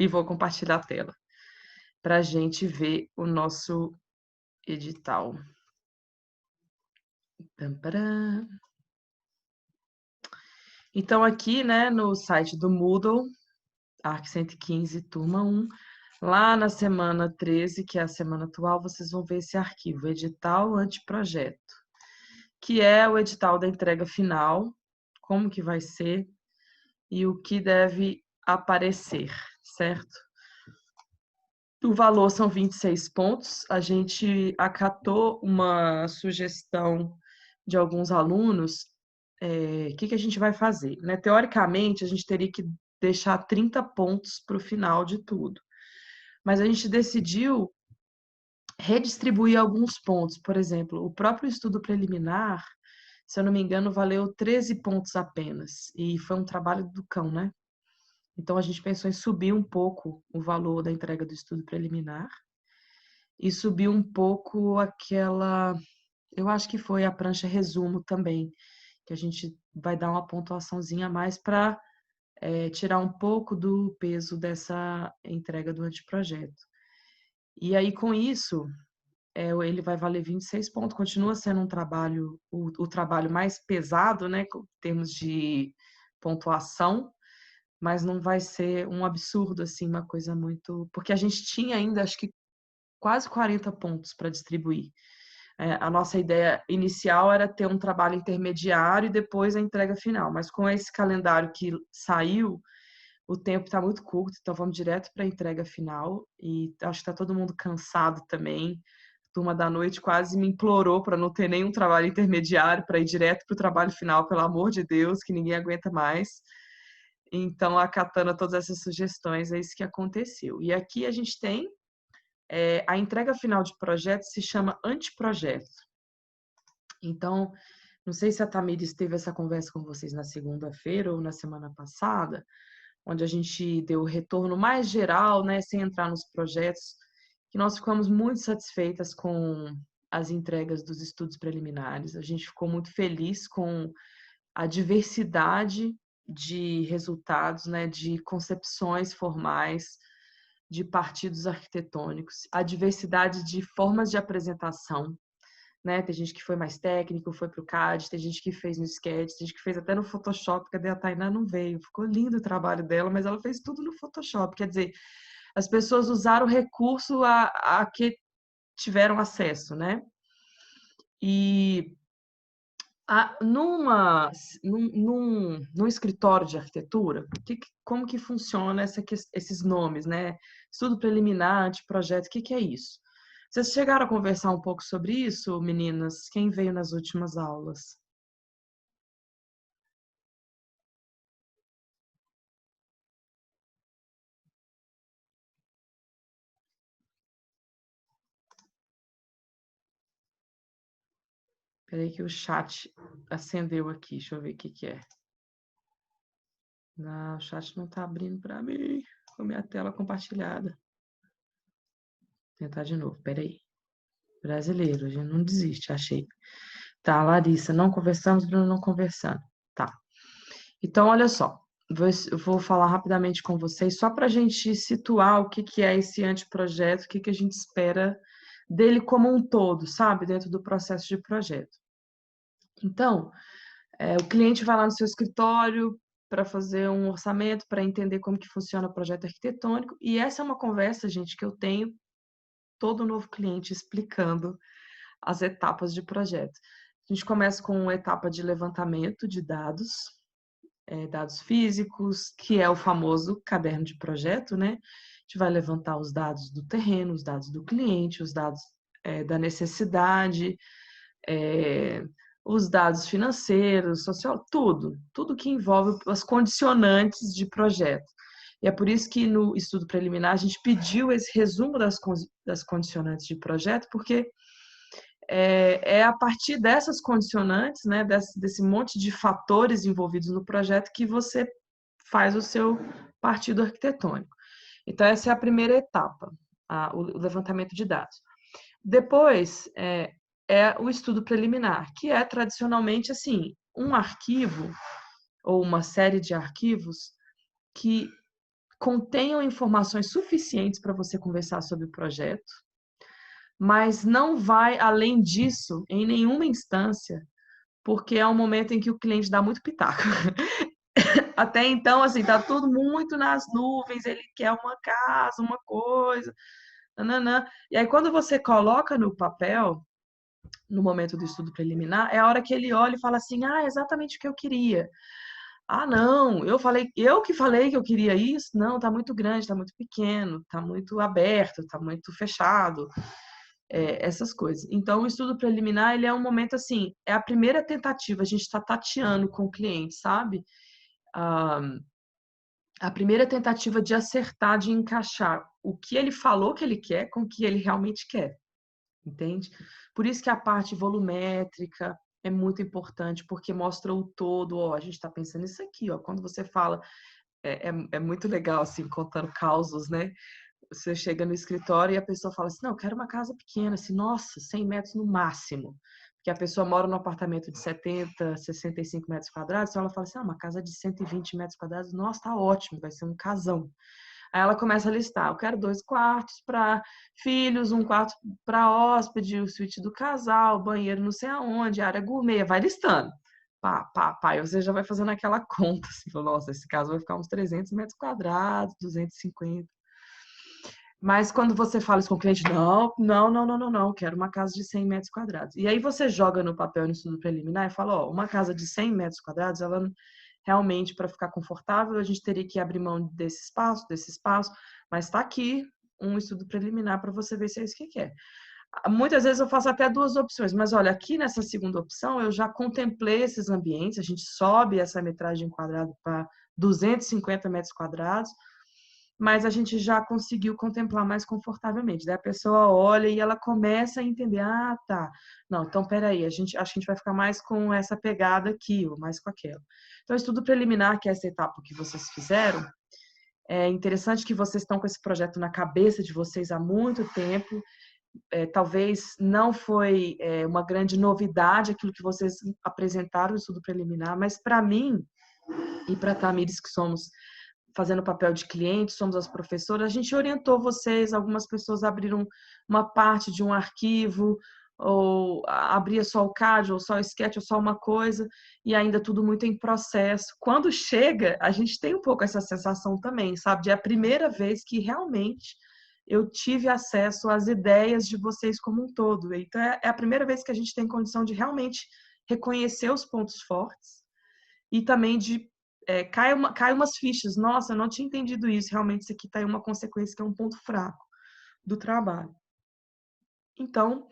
e vou compartilhar a tela para a gente ver o nosso edital. Pam, param. Então, aqui, né, no site do Moodle, ARC 115, turma 1, lá na semana 13, que é a semana atual, vocês vão ver esse arquivo, edital anteprojeto, que é o edital da entrega final, como que vai ser e o que deve aparecer, certo? O valor são 26 pontos. A gente acatou uma sugestão de alguns alunos. O que a gente vai fazer, né? Teoricamente, a gente teria que deixar 30 pontos para o final de tudo. Mas a gente decidiu redistribuir alguns pontos. Por exemplo, o próprio estudo preliminar, se eu não me engano, valeu 13 pontos apenas. E foi um trabalho do cão, né? Então, a gente pensou em subir um pouco o valor da entrega do estudo preliminar e subir um pouco aquela. Eu acho que foi a prancha resumo também, que a gente vai dar uma pontuaçãozinha a mais para tirar um pouco do peso dessa entrega do anteprojeto. E aí, com isso, ele vai valer 26 pontos, continua sendo um trabalho, o trabalho mais pesado, né, em termos de pontuação, mas não vai ser um absurdo, assim, uma coisa muito. Porque a gente tinha ainda, acho que, quase 40 pontos para distribuir. A nossa ideia inicial era ter um trabalho intermediário e depois a entrega final, mas com esse calendário que saiu, o tempo está muito curto, então vamos direto para a entrega final e acho que está todo mundo cansado também. A turma da noite quase me implorou para não ter nenhum trabalho intermediário, para ir direto para o trabalho final, pelo amor de Deus, que ninguém aguenta mais. Então, acatando todas essas sugestões, é isso que aconteceu. E aqui a gente tem a entrega final de projeto se chama anteprojeto. Então, não sei se a Tamires teve essa conversa com vocês na segunda-feira ou na semana passada, onde a gente deu o retorno mais geral, né, sem entrar nos projetos, que nós ficamos muito satisfeitas com as entregas dos estudos preliminares. A gente ficou muito feliz com a diversidade de resultados, né, de concepções formais, de partidos arquitetônicos, a diversidade de formas de apresentação, né? Tem gente que foi mais técnico, foi para o CAD, tem gente que fez no Sketch, tem gente que fez até no Photoshop, cadê a Tainá? Não veio. Ficou lindo o trabalho dela, mas ela fez tudo no Photoshop. Quer dizer, as pessoas usaram o recurso a que tiveram acesso, né? E num escritório de arquitetura, como que funciona esses nomes, né? Estudo preliminar, anteprojeto, o que é isso? Vocês chegaram a conversar um pouco sobre isso, meninas? Quem veio nas últimas aulas? Peraí que o chat acendeu aqui, deixa eu ver o que é. Não, o chat não tá abrindo para mim, com a minha tela compartilhada. Vou tentar de novo, peraí. Brasileiro, a gente não desiste, achei. Tá, Larissa, não conversamos, Bruno não conversando. Tá. Então, olha só, eu vou falar rapidamente com vocês, só para a gente situar o que é esse anteprojeto, o que a gente espera dele como um todo, sabe, dentro do processo de projeto. Então, o cliente vai lá no seu escritório para fazer um orçamento, para entender como que funciona o projeto arquitetônico, e essa é uma conversa, gente, que eu tenho todo novo cliente explicando as etapas de projeto. A gente começa com uma etapa de levantamento de dados, dados físicos, que é o famoso caderno de projeto, né? A gente vai levantar os dados do terreno, os dados do cliente, os dados da necessidade, os dados financeiros, social, tudo que envolve as condicionantes de projeto. E é por isso que no estudo preliminar a gente pediu esse resumo das condicionantes de projeto, porque é a partir dessas condicionantes, né, desse monte de fatores envolvidos no projeto, que você faz o seu partido arquitetônico. Então, essa é a primeira etapa, o levantamento de dados. Depois, o estudo preliminar, que é tradicionalmente assim, um arquivo ou uma série de arquivos que contenham informações suficientes para você conversar sobre o projeto, mas não vai além disso em nenhuma instância, porque é um momento em que o cliente dá muito pitaco. Até então, assim, tá tudo muito nas nuvens, ele quer uma casa, uma coisa, nananã. E aí, quando você coloca no papel, no momento do estudo preliminar, é a hora que ele olha e fala assim: ah, é exatamente o que eu queria. Ah, não, eu que falei que eu queria isso? Não, tá muito grande, tá muito pequeno, tá muito aberto, tá muito fechado, essas coisas. Então, o estudo preliminar, ele é um momento assim, é a primeira tentativa, a gente está tateando com o cliente, sabe? Ah, a primeira tentativa de acertar, de encaixar o que ele falou que ele quer com o que ele realmente quer, entende? Por isso que a parte volumétrica é muito importante, porque mostra o todo, ó, a gente está pensando nisso aqui, ó, quando você fala, é muito legal, assim, contando causos, né? Você chega no escritório e a pessoa fala assim, não, eu quero uma casa pequena, assim, nossa, 100 metros no máximo. Porque a pessoa mora num apartamento de 70, 65 metros quadrados, então ela fala assim, ah, uma casa de 120 metros quadrados, nossa, tá ótimo, vai ser um casão. Aí ela começa a listar, eu quero 2 quartos para filhos, um quarto para hóspede, o suíte do casal, banheiro não sei aonde, área gourmet, vai listando. Pá, pá, pá, e você já vai fazendo aquela conta, assim, fala, nossa, esse caso vai ficar uns 300 metros quadrados, 250. Mas quando você fala isso com o cliente, não, não, não, não, não, não, quero uma casa de 100 metros quadrados. E aí você joga no papel no estudo preliminar e fala, ó, uma casa de 100 metros quadrados, ela realmente, para ficar confortável, a gente teria que abrir mão desse espaço, mas está aqui um estudo preliminar para você ver se é isso que quer. Muitas vezes eu faço até duas opções, mas olha, aqui nessa segunda opção eu já contemplei esses ambientes, a gente sobe essa metragem quadrada para 250 metros quadrados, mas a gente já conseguiu contemplar mais confortavelmente. Daí a pessoa olha e ela começa a entender, ah, tá, não, então peraí, acho que a gente vai ficar mais com essa pegada aqui, ou mais com aquela. Então, estudo preliminar, que é essa etapa que vocês fizeram, é interessante que vocês estão com esse projeto na cabeça de vocês há muito tempo, talvez não foi uma grande novidade aquilo que vocês apresentaram no estudo preliminar, mas para mim e para a Tamires, que somos fazendo o papel de cliente, somos as professoras, a gente orientou vocês, algumas pessoas abriram uma parte de um arquivo, ou abria só o CAD, ou só o Sketch, ou só uma coisa, e ainda tudo muito em processo. Quando chega, a gente tem um pouco essa sensação também, sabe? De é a primeira vez que realmente eu tive acesso às ideias de vocês como um todo. Então, é a primeira vez que a gente tem condição de realmente reconhecer os pontos fortes e também de cai umas fichas. Nossa, eu não tinha entendido isso. Realmente, isso aqui está aí uma consequência que é um ponto fraco do trabalho. Então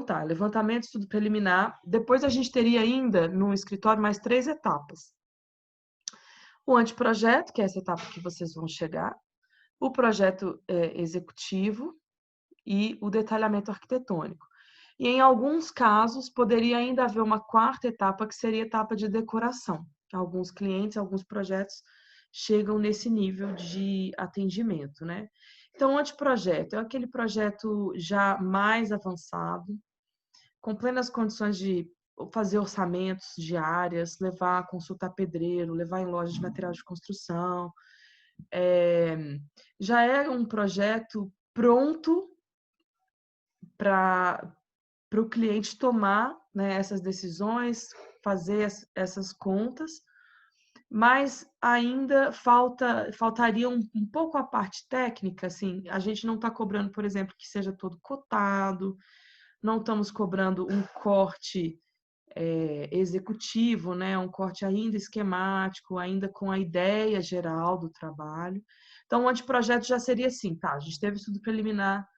tá, levantamento, estudo preliminar. Depois a gente teria ainda no escritório mais 3 etapas. O anteprojeto, que é essa etapa que vocês vão chegar, o projeto executivo e o detalhamento arquitetônico. E em alguns casos, poderia ainda haver uma quarta etapa, que seria a etapa de decoração. Alguns clientes, alguns projetos chegam nesse nível de atendimento, né? Então, o anteprojeto é aquele projeto já mais avançado, com plenas condições de fazer orçamentos de áreas, levar a consultar pedreiro, levar em loja de material de construção. Já é um projeto pronto para o cliente tomar, né, essas decisões, fazer essas contas, mas ainda faltaria um pouco a parte técnica, assim, a gente não está cobrando, por exemplo, que seja todo cotado, não estamos cobrando um corte executivo, né, um corte ainda esquemático, ainda com a ideia geral do trabalho. Então, o anteprojeto já seria assim, tá, a gente teve estudo preliminar,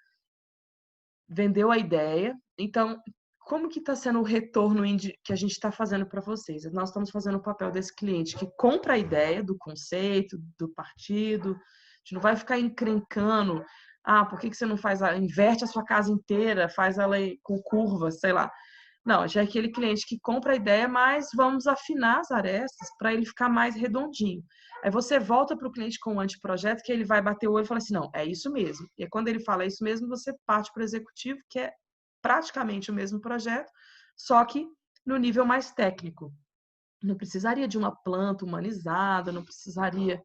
vendeu a ideia, então como que está sendo o retorno que a gente está fazendo para vocês? Nós estamos fazendo o papel desse cliente que compra a ideia do conceito, do partido, a gente não vai ficar encrencando, ah, por que você não faz, inverte a sua casa inteira, faz ela com curvas, sei lá. Não, já é aquele cliente que compra a ideia, mas vamos afinar as arestas para ele ficar mais redondinho. Aí você volta para o cliente com um anteprojeto que ele vai bater o olho e falar assim, não, é isso mesmo. E aí, quando ele fala isso mesmo, você parte para o executivo, que é praticamente o mesmo projeto, só que no nível mais técnico. Não precisaria de uma planta humanizada, não precisaria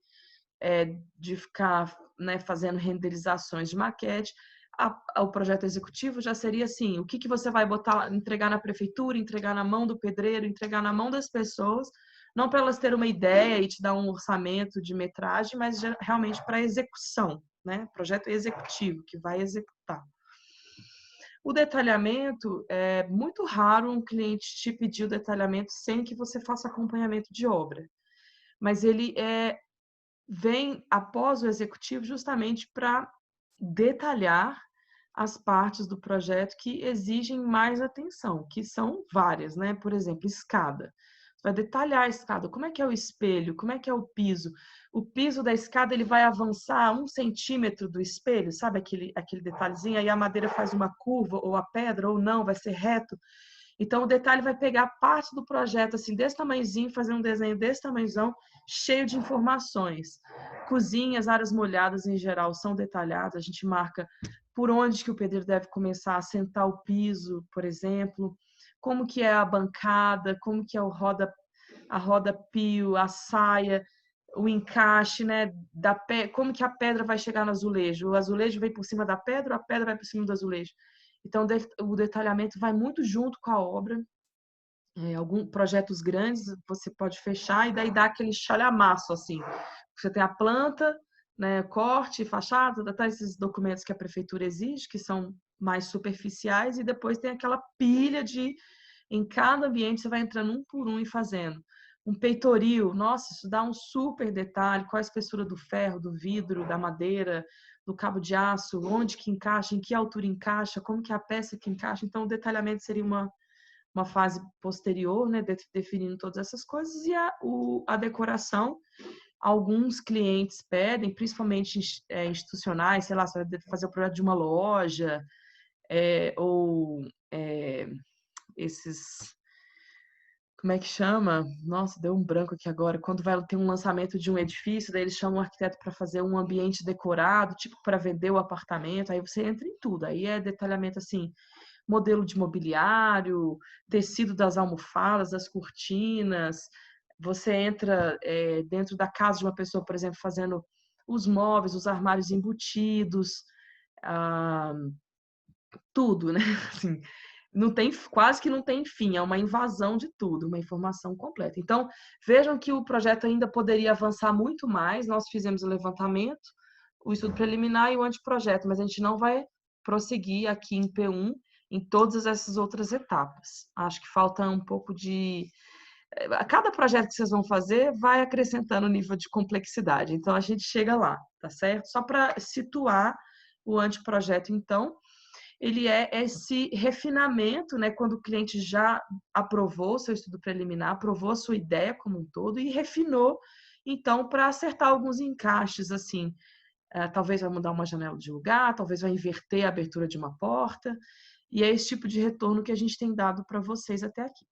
de ficar, né, fazendo renderizações de maquete. O projeto executivo já seria assim, o que você vai botar, entregar na prefeitura, entregar na mão do pedreiro, entregar na mão das pessoas, não para elas terem uma ideia e te dar um orçamento de metragem, mas realmente para execução, né? Projeto executivo, que vai executar. O detalhamento, é muito raro um cliente te pedir o detalhamento sem que você faça acompanhamento de obra. Mas ele vem após o executivo justamente para detalhar as partes do projeto que exigem mais atenção, que são várias, né? Por exemplo, escada. Vai detalhar a escada, como é que é o espelho, como é que é o piso. O piso da escada ele vai avançar 1 centímetro do espelho, sabe aquele detalhezinho? Aí a madeira faz uma curva, ou a pedra, ou não, vai ser reto. Então, o detalhe vai pegar parte do projeto, assim, desse tamanhozinho, fazer um desenho desse tamanhozão, cheio de informações. Cozinhas, áreas molhadas, em geral, são detalhadas. A gente marca por onde que o pedreiro deve começar a sentar o piso, por exemplo, como que é a bancada, como que é a roda-pio, a saia, o encaixe, né, como que a pedra vai chegar no azulejo. O azulejo vem por cima da pedra, ou a pedra vai por cima do azulejo. Então, o detalhamento vai muito junto com a obra. Alguns projetos grandes você pode fechar e daí dá aquele chalhamaço, assim. Você tem a planta, né, corte, fachada, tá, esses documentos que a prefeitura exige, que são mais superficiais, e depois tem aquela pilha de... Em cada ambiente você vai entrando um por um e fazendo. Um peitoril, nossa, isso dá um super detalhe, qual a espessura do ferro, do vidro, da madeira, do cabo de aço, onde que encaixa, em que altura encaixa, como que é a peça que encaixa. Então, o detalhamento seria uma fase posterior, né, definindo todas essas coisas, e a decoração. Alguns clientes pedem, principalmente institucionais, sei lá, você vai fazer o projeto de uma loja, ou esses... Como é que chama? Nossa, deu um branco aqui agora. Quando vai ter um lançamento de um edifício, daí eles chamam um arquiteto para fazer um ambiente decorado, tipo para vender o apartamento. Aí você entra em tudo. Aí é detalhamento assim, modelo de mobiliário, tecido das almofadas, das cortinas. Você entra dentro da casa de uma pessoa, por exemplo, fazendo os móveis, os armários embutidos, ah, tudo, né? Assim, não tem, quase que não tem fim, é uma invasão de tudo, uma informação completa. Então, vejam que o projeto ainda poderia avançar muito mais. Nós fizemos o levantamento, o estudo preliminar e o anteprojeto, mas a gente não vai prosseguir aqui em P1 em todas essas outras etapas. Acho que falta um pouco de... A cada projeto que vocês vão fazer vai acrescentando o nível de complexidade. Então, a gente chega lá, tá certo? Só para situar o anteprojeto, então, ele é esse refinamento, né, quando o cliente já aprovou o seu estudo preliminar, aprovou a sua ideia como um todo e refinou, então, para acertar alguns encaixes, assim, talvez vai mudar uma janela de lugar, talvez vai inverter a abertura de uma porta, e é esse tipo de retorno que a gente tem dado para vocês até aqui.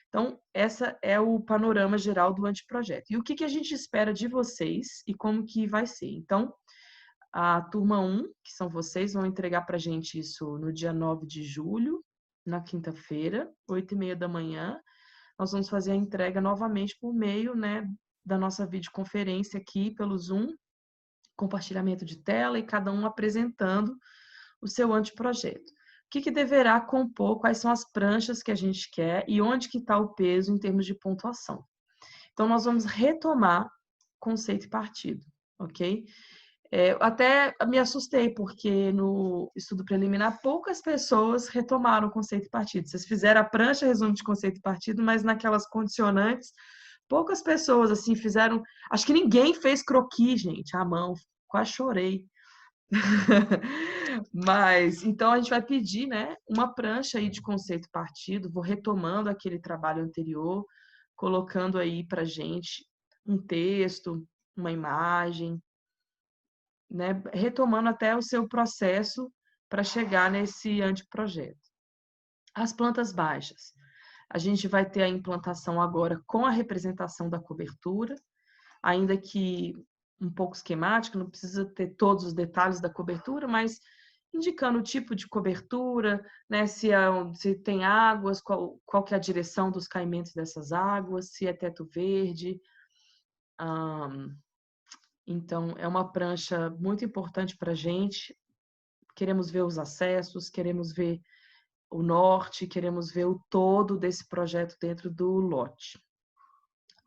Então, essa é o panorama geral do anteprojeto. E o que a gente espera de vocês e como que vai ser? Então, a turma 1, que são vocês, vão entregar para a gente isso no dia 9 de julho, na quinta-feira, 8h30 da manhã. Nós vamos fazer a entrega novamente por meio, né, da nossa videoconferência aqui pelo Zoom, compartilhamento de tela e cada um apresentando o seu anteprojeto. O que deverá compor, quais são as pranchas que a gente quer e onde que está o peso em termos de pontuação. Então, nós vamos retomar conceito e partido, ok? Até me assustei, porque no estudo preliminar poucas pessoas retomaram conceito e partido. Vocês fizeram a prancha, resumo de conceito e partido, mas naquelas condicionantes, poucas pessoas assim fizeram. Acho que ninguém fez croquis, gente, à mão. Quase chorei. Mas, então, a gente vai pedir, né, uma prancha aí de conceito e partido. Vou retomando aquele trabalho anterior, colocando aí para gente um texto, uma imagem, né, retomando até o seu processo para chegar nesse anteprojeto. As plantas baixas. A gente vai ter a implantação agora com a representação da cobertura, ainda que um pouco esquemática, não precisa ter todos os detalhes da cobertura, mas indicando o tipo de cobertura, né, se tem águas, qual que é a direção dos caimentos dessas águas, se é teto verde, Então, é uma prancha muito importante para a gente. Queremos ver os acessos, queremos ver o norte, queremos ver o todo desse projeto dentro do lote.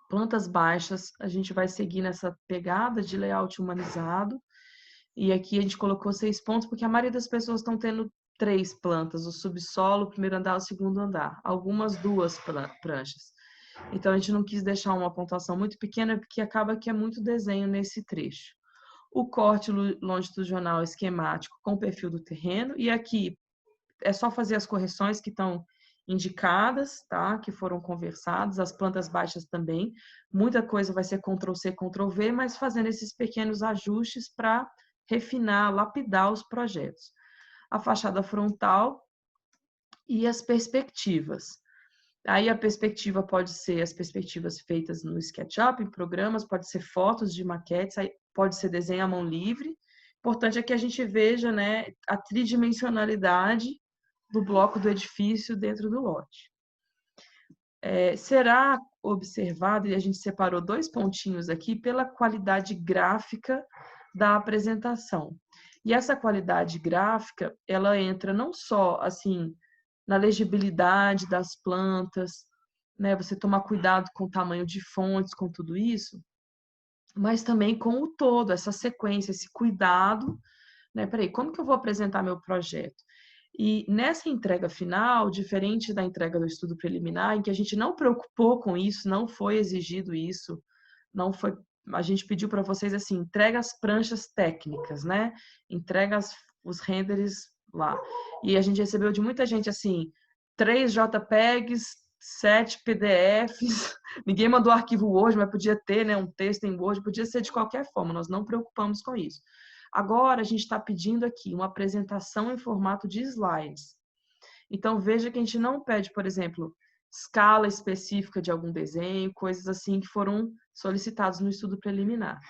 Plantas baixas, a gente vai seguir nessa pegada de layout humanizado. E aqui a gente colocou 6 pontos, porque a maioria das pessoas estão tendo 3 plantas, o subsolo, o primeiro andar, o segundo andar. Algumas 2 pranchas. Então a gente não quis deixar uma pontuação muito pequena, porque acaba que é muito desenho nesse trecho. O corte longitudinal esquemático com o perfil do terreno, e aqui é só fazer as correções que estão indicadas, tá? Que foram conversadas, as plantas baixas também. Muita coisa vai ser Ctrl+C, Ctrl+V, mas fazendo esses pequenos ajustes para refinar, lapidar os projetos. A fachada frontal e as perspectivas. Aí a perspectiva pode ser as perspectivas feitas no SketchUp, em programas, pode ser fotos de maquetes, pode ser desenho à mão livre. Importante é que a gente veja, né, a tridimensionalidade do bloco do edifício dentro do lote. Será observado, e a gente separou 2 pontinhos aqui, pela qualidade gráfica da apresentação. E essa qualidade gráfica, ela entra não só, assim, na legibilidade das plantas, né, você tomar cuidado com o tamanho de fontes, com tudo isso, mas também com o todo, essa sequência, esse cuidado, né? Peraí, como que eu vou apresentar meu projeto? E nessa entrega final, diferente da entrega do estudo preliminar, em que a gente não preocupou com isso, não foi exigido isso, não foi, a gente pediu para vocês assim, entrega as pranchas técnicas, né? Entrega os renders lá. E a gente recebeu de muita gente assim, 3 JPEGs, 7 PDFs, ninguém mandou arquivo Word, mas podia ter, né, um texto em Word, podia ser de qualquer forma, nós não preocupamos com isso. Agora, a gente está pedindo aqui uma apresentação em formato de slides. Então, veja que a gente não pede, por exemplo, escala específica de algum desenho, coisas assim que foram solicitados no estudo preliminar.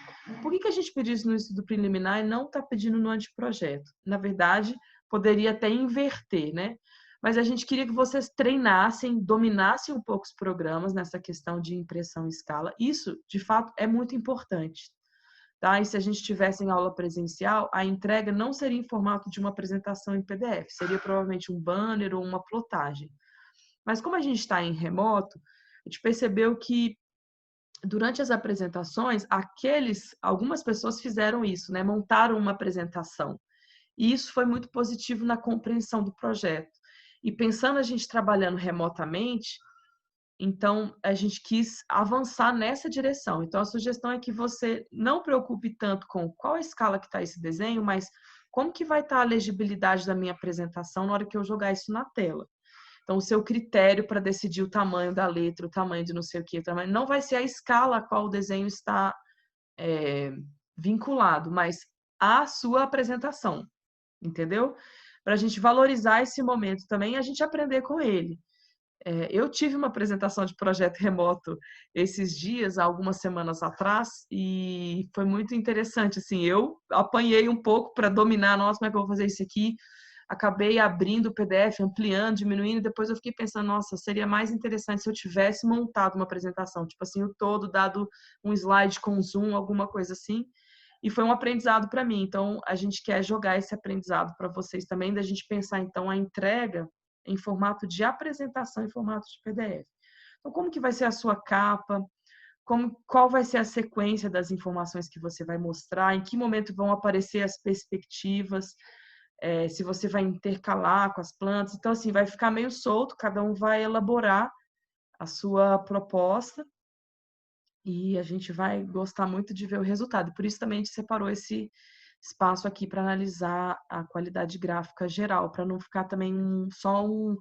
Por que a gente pediu isso no estudo preliminar e não está pedindo no anteprojeto? Na verdade, poderia até inverter, né? Mas a gente queria que vocês treinassem, dominassem um pouco os programas nessa questão de impressão em escala. Isso, de fato, é muito importante. Tá? E se a gente tivesse em aula presencial, a entrega não seria em formato de uma apresentação em PDF, seria provavelmente um banner ou uma plotagem. Mas como a gente está em remoto, a gente percebeu que durante as apresentações, algumas pessoas fizeram isso, né? Montaram uma apresentação. E isso foi muito positivo na compreensão do projeto. E pensando a gente trabalhando remotamente, então, a gente quis avançar nessa direção. Então, a sugestão é que você não preocupe tanto com qual a escala que está esse desenho, mas como que vai estar a legibilidade da minha apresentação na hora que eu jogar isso na tela. Então, o seu critério para decidir o tamanho da letra, o tamanho de não sei o que, não vai ser a escala a qual o desenho está vinculado, mas a sua apresentação, entendeu? Para a gente valorizar esse momento também e a gente aprender com ele. Eu tive uma apresentação de projeto remoto esses dias, algumas semanas atrás, e foi muito interessante. Assim, eu apanhei um pouco para dominar, nossa, como é que eu vou fazer isso aqui? Acabei abrindo o PDF, ampliando, diminuindo, e depois eu fiquei pensando, nossa, seria mais interessante se eu tivesse montado uma apresentação, tipo assim, o todo, dado um slide com zoom, alguma coisa assim. E foi um aprendizado para mim. Então, a gente quer jogar esse aprendizado para vocês também, da gente pensar, então, a entrega em formato de apresentação, em formato de PDF. Então, como que vai ser a sua capa? Qual vai ser a sequência das informações que você vai mostrar? Em que momento vão aparecer as perspectivas? Se você vai intercalar com as plantas. Então, assim, vai ficar meio solto, cada um vai elaborar a sua proposta e a gente vai gostar muito de ver o resultado. Por isso também a gente separou esse espaço aqui para analisar a qualidade gráfica geral, para não ficar também só um.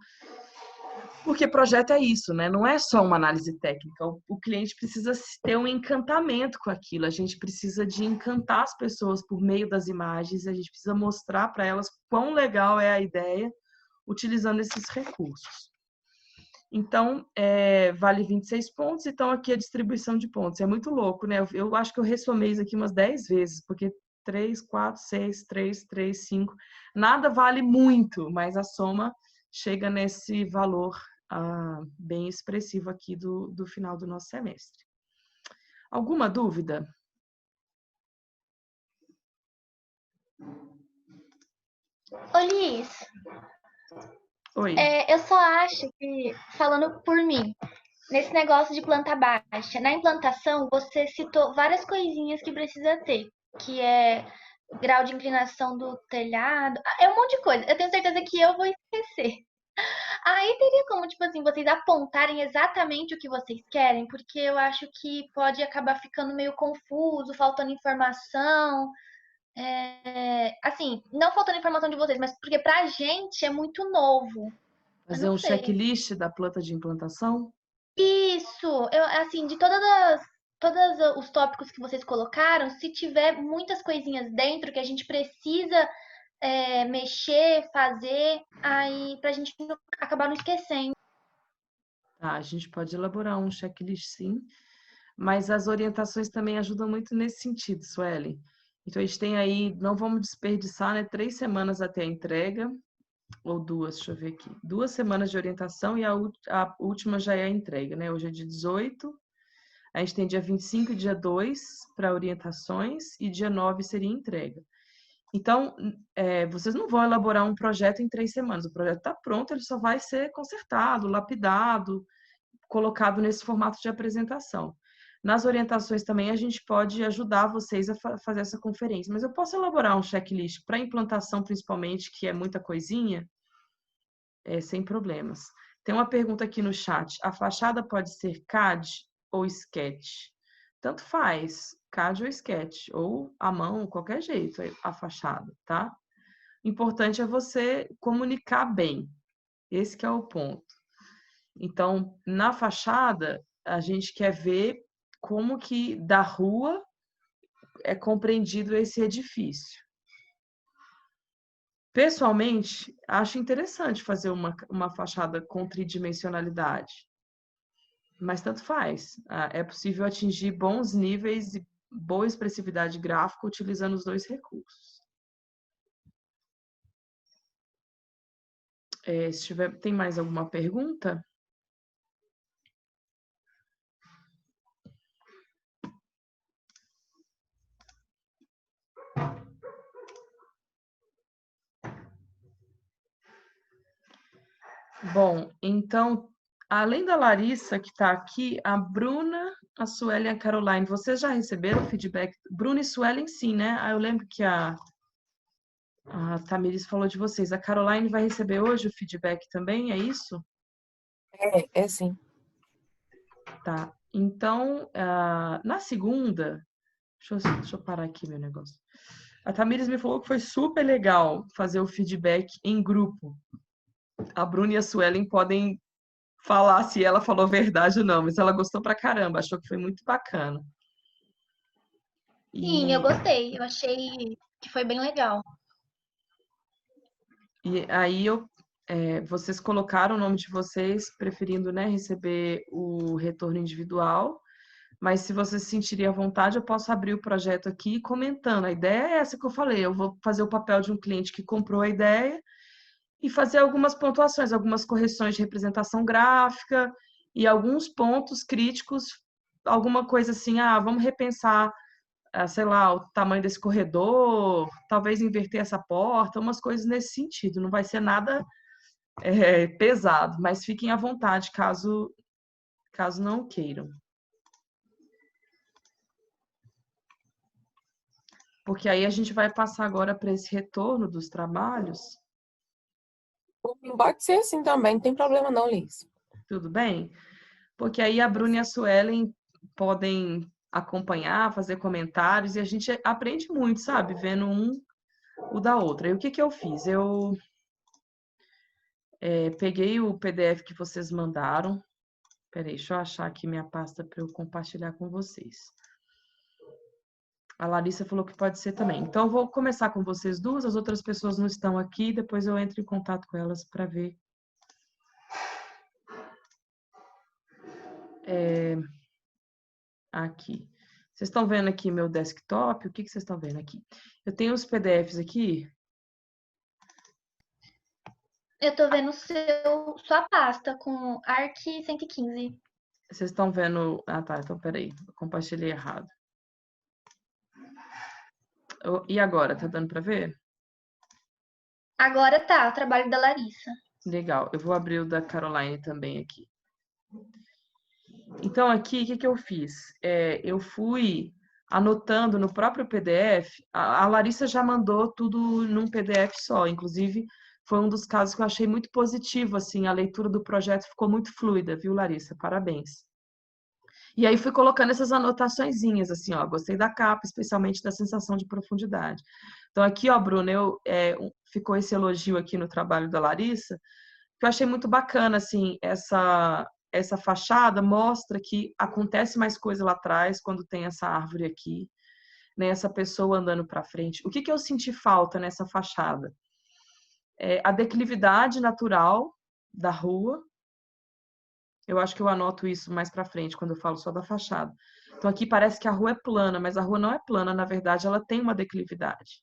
Porque projeto é isso, né? Não é só uma análise técnica. O cliente precisa ter um encantamento com aquilo. A gente precisa de encantar as pessoas por meio das imagens. A gente precisa mostrar para elas quão legal é a ideia utilizando esses recursos. Então, vale 26 pontos, então aqui a distribuição de pontos. É muito louco, né? Eu acho que eu ressomei isso aqui umas 10 vezes, porque 3, 4, 6, 3, 3, 5, nada vale muito, mas a soma chega nesse valor bem expressivo aqui do final do nosso semestre. Alguma dúvida? Ô, Liz, Oi. eu só acho que, falando por mim, nesse negócio de planta baixa, na implantação você citou várias coisinhas que precisa ter, que é grau de inclinação do telhado, é um monte de coisa. Eu tenho certeza que eu vou esquecer. Aí teria como, tipo assim, vocês apontarem exatamente o que vocês querem, porque eu acho que pode acabar ficando meio confuso, faltando informação. Assim, não faltando informação de vocês, mas porque pra gente é muito novo. Eu Fazer não um sei. checklist da planta de implantação? Isso, assim, de todos os tópicos que vocês colocaram, se tiver muitas coisinhas dentro que a gente precisa mexer, fazer, aí pra gente acabar não esquecendo. Tá, a gente pode elaborar um checklist, sim, mas as orientações também ajudam muito nesse sentido, Suelen. Então, a gente tem aí, não vamos desperdiçar, né, 3 semanas até a entrega, ou duas, deixa eu ver aqui. 2 semanas de orientação e a última já é a entrega, né? Hoje é dia 18, a gente tem dia 25 e dia 2 para orientações e dia 9 seria entrega. Então, vocês não vão elaborar um projeto em 3 semanas. O projeto está pronto, ele só vai ser consertado, lapidado, colocado nesse formato de apresentação. Nas orientações também a gente pode ajudar vocês a fazer essa conferência, mas eu posso elaborar um checklist para implantação, principalmente, que é muita coisinha, sem problemas. Tem uma pergunta aqui no chat: a fachada pode ser CAD ou sketch? Tanto faz, CAD ou sketch, ou à mão, qualquer jeito, a fachada, tá? Importante é você comunicar bem. Esse que é o ponto. Então, na fachada, a gente quer ver como que da rua é compreendido esse edifício. Pessoalmente, acho interessante fazer uma fachada com tridimensionalidade, mas tanto faz. É possível atingir bons níveis e boa expressividade gráfica utilizando os dois recursos. Se tiver, tem mais alguma pergunta? Bom, então, além da Larissa, que está aqui, a Bruna, a Suelen e a Caroline, vocês já receberam feedback? Bruna e Suelen, sim, né? Eu lembro que a Tamiris falou de vocês. A Caroline vai receber hoje o feedback também, é isso? É sim. Tá. Então, na segunda, deixa eu parar aqui meu negócio. A Tamiris me falou que foi super legal fazer o feedback em grupo. A Bruna e a Suelen podem falar se ela falou verdade ou não, mas ela gostou pra caramba, achou que foi muito bacana. Sim, eu E, gostei. Eu achei que foi bem legal. e aí vocês colocaram o nome de vocês, preferindo, né, receber o retorno individual, mas se vocês se sentirem à vontade, eu posso abrir o projeto aqui comentando. A ideia é essa que eu falei, eu vou fazer o papel de um cliente que comprou a ideia e fazer algumas pontuações, algumas correções de representação gráfica e alguns pontos críticos, alguma coisa assim, vamos repensar, sei lá, o tamanho desse corredor, talvez inverter essa porta, umas coisas nesse sentido. Não vai ser nada pesado, mas fiquem à vontade caso não queiram. Porque aí a gente vai passar agora para esse retorno dos trabalhos, Pode ser assim também, não tem problema não, Liz. tudo bem? Porque aí a Bruna e a Suelen podem acompanhar, fazer comentários, e a gente aprende muito, sabe? Vendo o da outra. E o que que eu fiz? Eu peguei o PDF que vocês mandaram. Peraí, deixa eu achar aqui minha pasta para eu compartilhar com vocês. A Larissa falou que pode ser também. Então, eu vou começar com vocês duas, as outras pessoas não estão aqui, depois eu entro em contato com elas para ver. Aqui. Vocês estão vendo aqui meu desktop? O que que vocês estão vendo aqui? Eu tenho os PDFs aqui. Eu tô vendo sua pasta com Arc 115. Vocês estão vendo. Ah, tá. Então, peraí. Eu compartilhei errado. E agora? Tá dando para ver? Agora tá, o trabalho da Larissa. Legal. Eu vou abrir o da Caroline também aqui. Então, aqui, o que que eu fiz? Eu fui anotando no próprio PDF. A Larissa já mandou tudo num PDF só. Inclusive, foi um dos casos que eu achei muito positivo, assim. A leitura do projeto ficou muito fluida, viu, Larissa? Parabéns. E aí fui colocando essas anotaçõezinhas, assim, ó, gostei da capa, especialmente da sensação de profundidade. Então aqui, ó, Bruna, ficou esse elogio aqui no trabalho da Larissa, que eu achei muito bacana, assim, essa fachada mostra que acontece mais coisa lá atrás quando tem essa árvore aqui, né, essa pessoa andando para frente. O que que eu senti falta nessa fachada? A declividade natural da rua. Eu acho que eu anoto isso mais para frente, quando eu falo só da fachada. Então, aqui parece que a rua é plana, mas a rua não é plana, na verdade, ela tem uma declividade.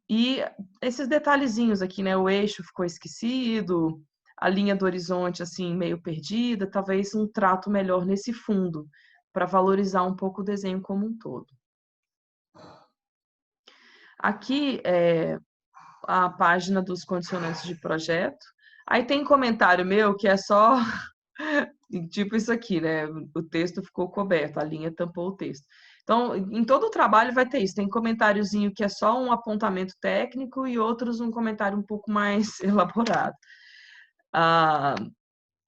E esses detalhezinhos aqui, né? O eixo ficou esquecido, a linha do horizonte, assim, meio perdida, talvez um trato melhor nesse fundo, para valorizar um pouco o desenho como um todo. Aqui é a página dos condicionantes de projeto. Aí tem comentário meu que é só tipo isso aqui, né? O texto ficou coberto, a linha tampou o texto. Então, em todo o trabalho vai ter isso. Tem comentáriozinho que é só um apontamento técnico e outros um comentário um pouco mais elaborado. Ah,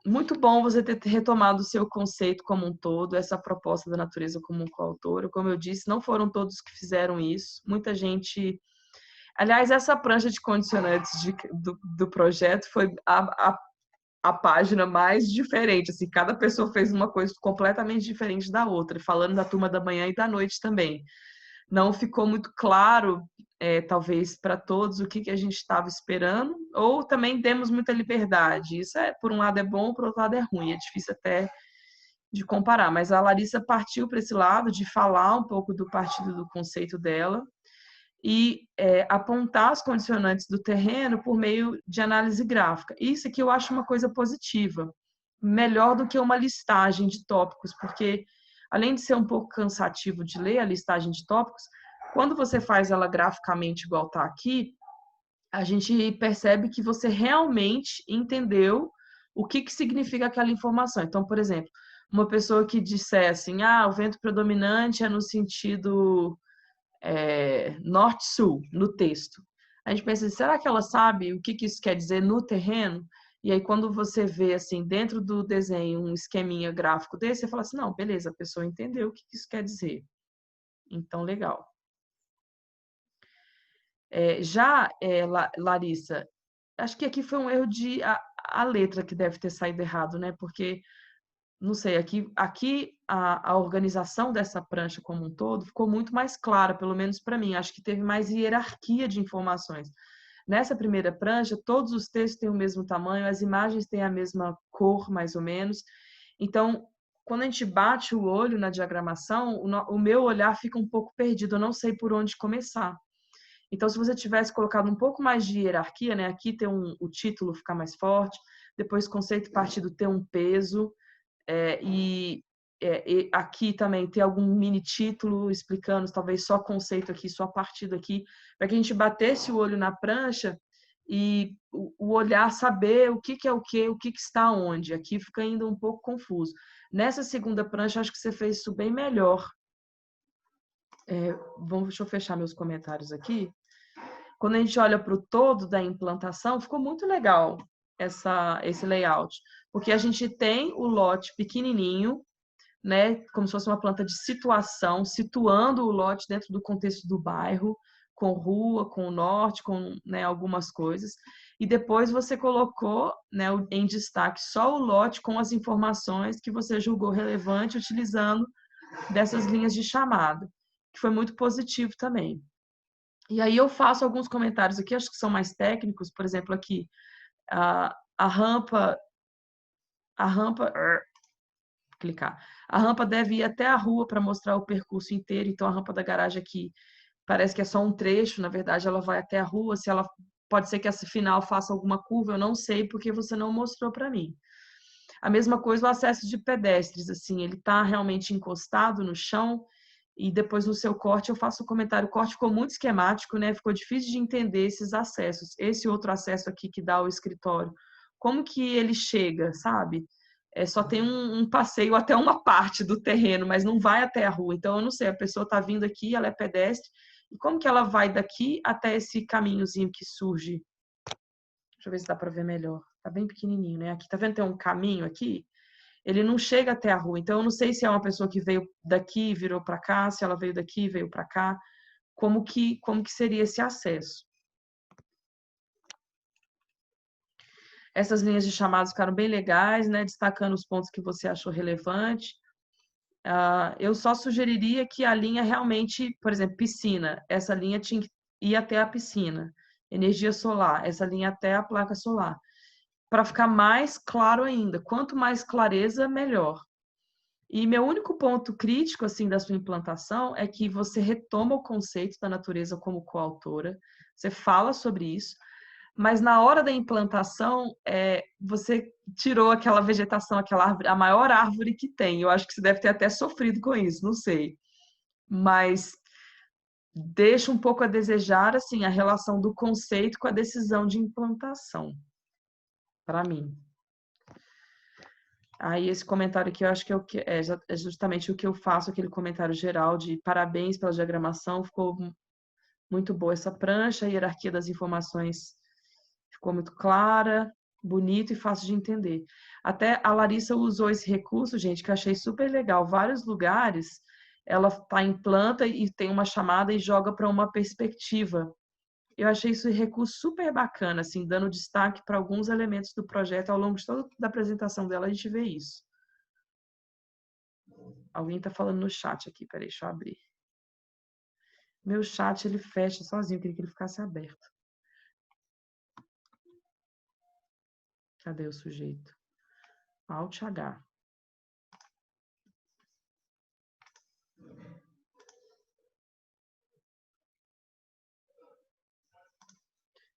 muito bom você ter retomado o seu conceito como um todo, essa proposta da natureza como um coautor. Como eu disse, não foram todos que fizeram isso. Muita gente. Aliás, essa prancha de condicionantes do projeto foi a página mais diferente, assim, cada pessoa fez uma coisa completamente diferente da outra, falando da turma da manhã e da noite também. Não ficou muito claro, talvez, para todos o que a gente estava esperando, ou também demos muita liberdade. Isso, por um lado, é bom, por outro lado, é ruim. É difícil até de comparar, mas a Larissa partiu para esse lado de falar um pouco do partido do conceito dela, e apontar as condicionantes do terreno por meio de análise gráfica. Isso aqui eu acho uma coisa positiva, melhor do que uma listagem de tópicos, porque além de ser um pouco cansativo de ler a listagem de tópicos, quando você faz ela graficamente igual está aqui, a gente percebe que você realmente entendeu o que significa aquela informação. Então, por exemplo, uma pessoa que disser assim, o vento predominante é no sentido norte-sul no texto. A gente pensa, será que ela sabe o que isso quer dizer no terreno? E aí, quando você vê, assim, dentro do desenho, um esqueminha gráfico desse, você fala assim, não, beleza, a pessoa entendeu o que isso quer dizer. Então, legal. Larissa, acho que aqui foi um erro de a letra que deve ter saído errado, né? Porque não sei, aqui a organização dessa prancha como um todo ficou muito mais clara, pelo menos para mim. Acho que teve mais hierarquia de informações. Nessa primeira prancha, todos os textos têm o mesmo tamanho, as imagens têm a mesma cor, mais ou menos. Então, quando a gente bate o olho na diagramação, o meu olhar fica um pouco perdido, eu não sei por onde começar. Então, se você tivesse colocado um pouco mais de hierarquia, né? Aqui tem o título ficar mais forte, depois conceito e partido ter um peso, e aqui também ter algum mini título explicando, talvez só conceito aqui, só partido aqui, para que a gente batesse o olho na prancha e o olhar saber o que é o que está onde. Aqui fica ainda um pouco confuso. Nessa segunda prancha, acho que você fez isso bem melhor. Deixa eu fechar meus comentários aqui. Quando a gente olha para o todo da implantação, ficou muito legal esse layout, porque a gente tem o lote pequenininho, né, como se fosse uma planta de situação, situando o lote dentro do contexto do bairro, com rua, com o norte, com, né, algumas coisas. E depois você colocou, né, em destaque só o lote com as informações que você julgou relevante, utilizando dessas linhas de chamada, que foi muito positivo também. E aí eu faço alguns comentários aqui, acho que são mais técnicos, por exemplo, aqui, a rampa, clicar. A rampa deve ir até a rua para mostrar o percurso inteiro, então a rampa da garagem aqui parece que é só um trecho, na verdade ela vai até a rua, se ela pode ser que essa final faça alguma curva, eu não sei porque você não mostrou para mim. A mesma coisa o acesso de pedestres, assim, ele está realmente encostado no chão e depois no seu corte eu faço o comentário. O corte ficou muito esquemático, né? Ficou difícil de entender esses acessos. Esse outro acesso aqui que dá ao escritório. Como que ele chega, sabe? Só tem um passeio até uma parte do terreno, mas não vai até a rua. Então, eu não sei, a pessoa está vindo aqui, ela é pedestre, e como que ela vai daqui até esse caminhozinho que surge? Deixa eu ver se dá para ver melhor. Tá bem pequenininho, né? Aqui, tá vendo? Tem um caminho aqui. Ele não chega até a rua. Então, eu não sei se é uma pessoa que veio daqui e virou para cá, se ela veio daqui e veio para cá. Como que seria esse acesso? Essas linhas de chamadas ficaram bem legais, né? Destacando os pontos que você achou relevante. Eu só sugeriria que a linha realmente, por exemplo, piscina, essa linha tinha que ir até a piscina. Energia solar, essa linha até a placa solar. Para ficar mais claro ainda. Quanto mais clareza, melhor. E meu único ponto crítico assim da sua implantação é que você retoma o conceito da natureza como coautora, você fala sobre isso, mas na hora da implantação, você tirou aquela vegetação, aquela árvore, a maior árvore que tem. Eu acho que você deve ter até sofrido com isso, não sei. Mas deixa um pouco a desejar assim a relação do conceito com a decisão de implantação, para mim. Aí esse comentário aqui eu acho que é justamente o que eu faço, aquele comentário geral de parabéns pela diagramação, ficou muito boa essa prancha, a hierarquia das informações ficou muito clara, bonito e fácil de entender. Até a Larissa usou esse recurso, gente, que eu achei super legal. Vários lugares ela está em planta e tem uma chamada e joga para uma perspectiva. Eu achei esse recurso super bacana, assim, dando destaque para alguns elementos do projeto. Ao longo de toda a apresentação dela, a gente vê isso. Alguém está falando no chat aqui, peraí, deixa eu abrir. Meu chat, ele fecha sozinho, eu queria que ele ficasse aberto. Cadê o sujeito? Alt H.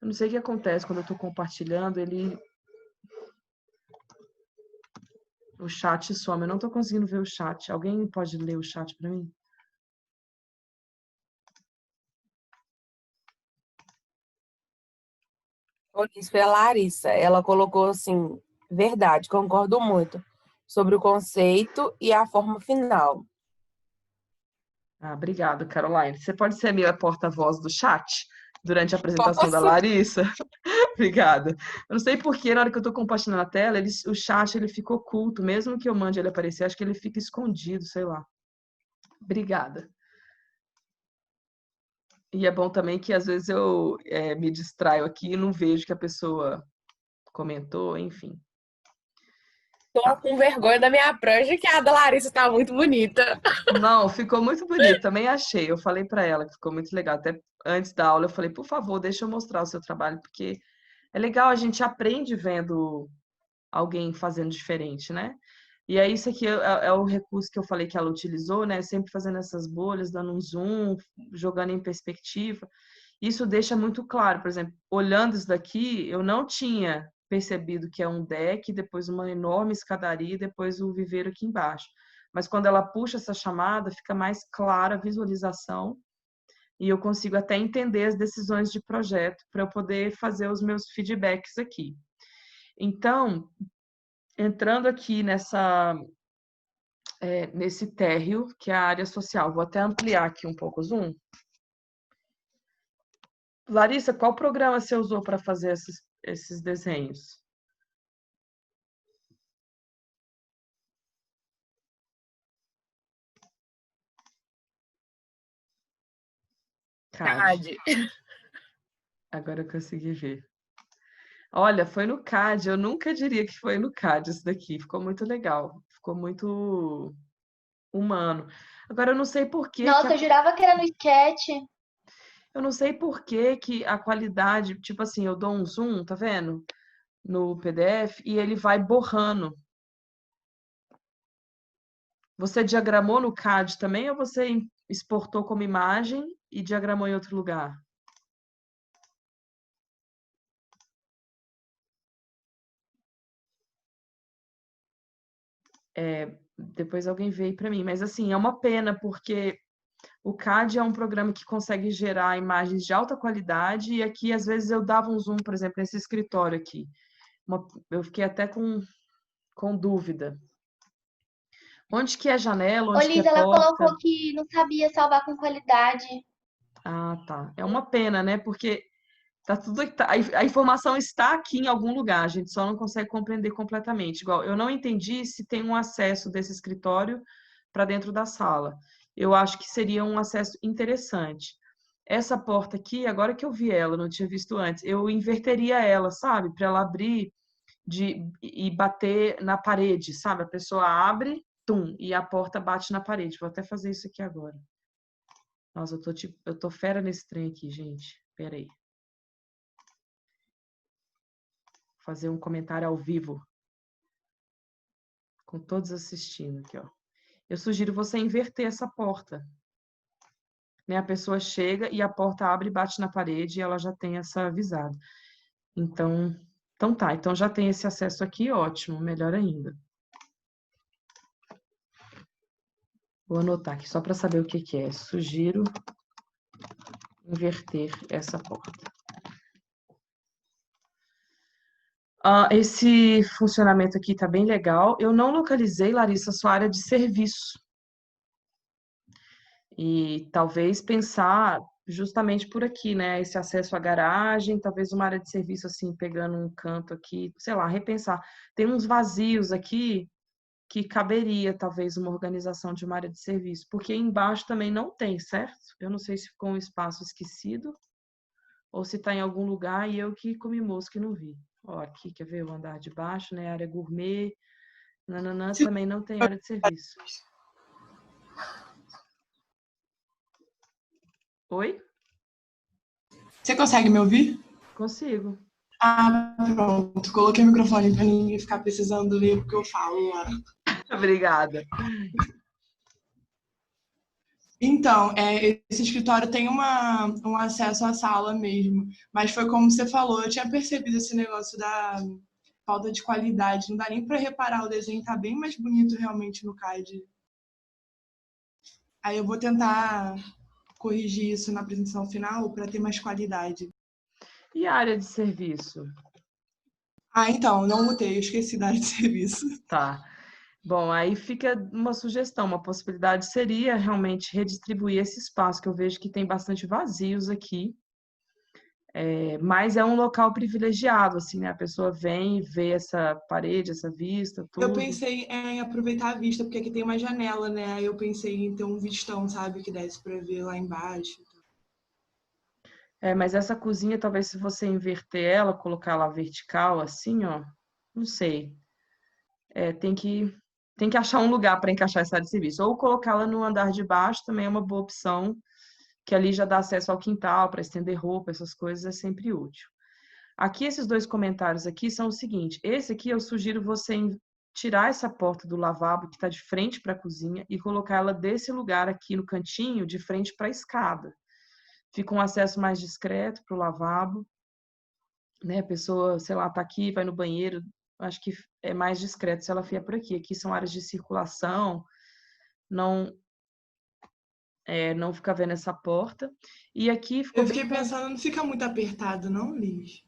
Eu não sei o que acontece quando eu estou compartilhando, o chat some. Eu não estou conseguindo ver o chat. Alguém pode ler o chat para mim? Isso foi a Larissa. Ela colocou assim, verdade, concordo muito sobre o conceito e a forma final. Obrigada, Caroline. Você pode ser a minha porta-voz do chat durante a apresentação da Posso? Larissa? Obrigada. Eu não sei por que, na hora que eu estou compartilhando a tela, o chat ele fica oculto. Mesmo que eu mande ele aparecer, acho que ele fica escondido, sei lá. Obrigada. E é bom também que às vezes eu me distraio aqui e não vejo que a pessoa comentou, enfim. Tô com vergonha da minha prancha, que a da Larissa tá muito bonita. Não, ficou muito bonito, também achei. Eu falei para ela que ficou muito legal. Até antes da aula eu falei, por favor, deixa eu mostrar o seu trabalho, porque é legal, a gente aprende vendo alguém fazendo diferente, né? E aí isso aqui é o recurso que eu falei que ela utilizou, né? Sempre fazendo essas bolhas, dando um zoom, jogando em perspectiva. Isso deixa muito claro, por exemplo, olhando isso daqui, eu não tinha percebido que é um deck, depois uma enorme escadaria, e depois o viveiro aqui embaixo. Mas quando ela puxa essa chamada, fica mais clara a visualização e eu consigo até entender as decisões de projeto para eu poder fazer os meus feedbacks aqui. Então, entrando aqui nesse térreo, que é a área social, vou até ampliar aqui um pouco o zoom. Larissa, qual programa você usou para fazer esses desenhos? CAD. Verdade. Agora eu consegui ver. Olha, foi no CAD. Eu nunca diria que foi no CAD isso daqui. Ficou muito legal. Ficou muito humano. Agora eu não sei por que Nossa, eu jurava que era no Sketch. eu não sei por que a qualidade, tipo assim, eu dou um zoom, tá vendo? No PDF e ele vai borrando. Você diagramou no CAD também ou você exportou como imagem e diagramou em outro lugar? Depois alguém veio para mim, mas assim, é uma pena porque O CAD é um programa que consegue gerar imagens de alta qualidade e aqui, às vezes, eu dava um zoom, por exemplo, nesse escritório aqui. Eu fiquei até com dúvida. Onde que é janela, Ô, onde que é Liz, ela porta? colocou que não sabia salvar com qualidade. Ah, tá. É uma pena, né? Porque tá tudo, a informação está aqui em algum lugar, a gente só não consegue compreender completamente. Igual, eu não entendi se tem um acesso desse escritório para dentro da sala. Eu acho que seria um acesso interessante. Essa porta aqui, agora que eu vi ela, não tinha visto antes, eu inverteria ela, sabe? Para ela abrir e bater na parede, sabe? A pessoa abre, tum, e a porta bate na parede. Vou até fazer isso aqui agora. Nossa, eu tô fera nesse trem aqui, gente. Pera aí. Fazer um comentário ao vivo, com todos assistindo aqui, ó. Eu sugiro você inverter essa porta, né? A pessoa chega e a porta abre e bate na parede e ela já tem essa avisada. Então tá, então já tem esse acesso aqui, ótimo, melhor ainda. Vou anotar aqui só para saber o que que é. Sugiro inverter essa porta. Esse funcionamento aqui tá bem legal. Eu não localizei, Larissa, a sua área de serviço. E talvez pensar justamente por aqui, né? Esse acesso à garagem, talvez uma área de serviço assim, pegando um canto aqui, sei lá, repensar. Tem uns vazios aqui que caberia talvez uma organização de uma área de serviço, porque embaixo também não tem, certo? Eu não sei se ficou um espaço esquecido ou se está em algum lugar e eu que comi mosca e não vi. Ó, aqui, quer ver o andar de baixo, né? Área gourmet, nananã, também não tem área de serviço. Oi? Você consegue me ouvir? Consigo. Ah, pronto. Coloquei o microfone para ninguém ficar precisando ver o que eu falo lá. Obrigada. Então, esse escritório tem um acesso à sala mesmo, mas foi como você falou, eu tinha percebido esse negócio da falta de qualidade, não dá nem para reparar, o desenho tá bem mais bonito realmente no CAD. Aí eu vou tentar corrigir isso na apresentação final para ter mais qualidade. E a área de serviço? Ah, então, não mutei, eu esqueci da área de serviço. Tá. Bom, aí fica uma sugestão, uma possibilidade seria realmente redistribuir esse espaço, que eu vejo que tem bastante vazios aqui, mas é um local privilegiado, assim, né? A pessoa vem e vê essa parede, essa vista, Eu tudo. pensei em aproveitar a vista, porque aqui tem uma janela, né? Aí eu pensei em ter um vistão, sabe? Que desse para ver lá embaixo. Mas essa cozinha, talvez se você inverter ela, colocar ela vertical, assim, ó, não sei. Tem que achar um lugar para encaixar essa área de serviço. Ou colocá-la no andar de baixo também é uma boa opção, que ali já dá acesso ao quintal para estender roupa, essas coisas é sempre útil. Aqui, esses dois comentários aqui são o seguinte: esse aqui eu sugiro você tirar essa porta do lavabo que está de frente para a cozinha e colocar ela desse lugar aqui no cantinho, de frente para a escada. Fica um acesso mais discreto para o lavabo, né? A pessoa, sei lá, tá aqui, vai no banheiro, acho que é mais discreto se ela vier por aqui. Aqui são áreas de circulação, não não fica vendo essa porta. E aqui ficou Eu fiquei bem. pensando, não fica muito apertado, não, Liz?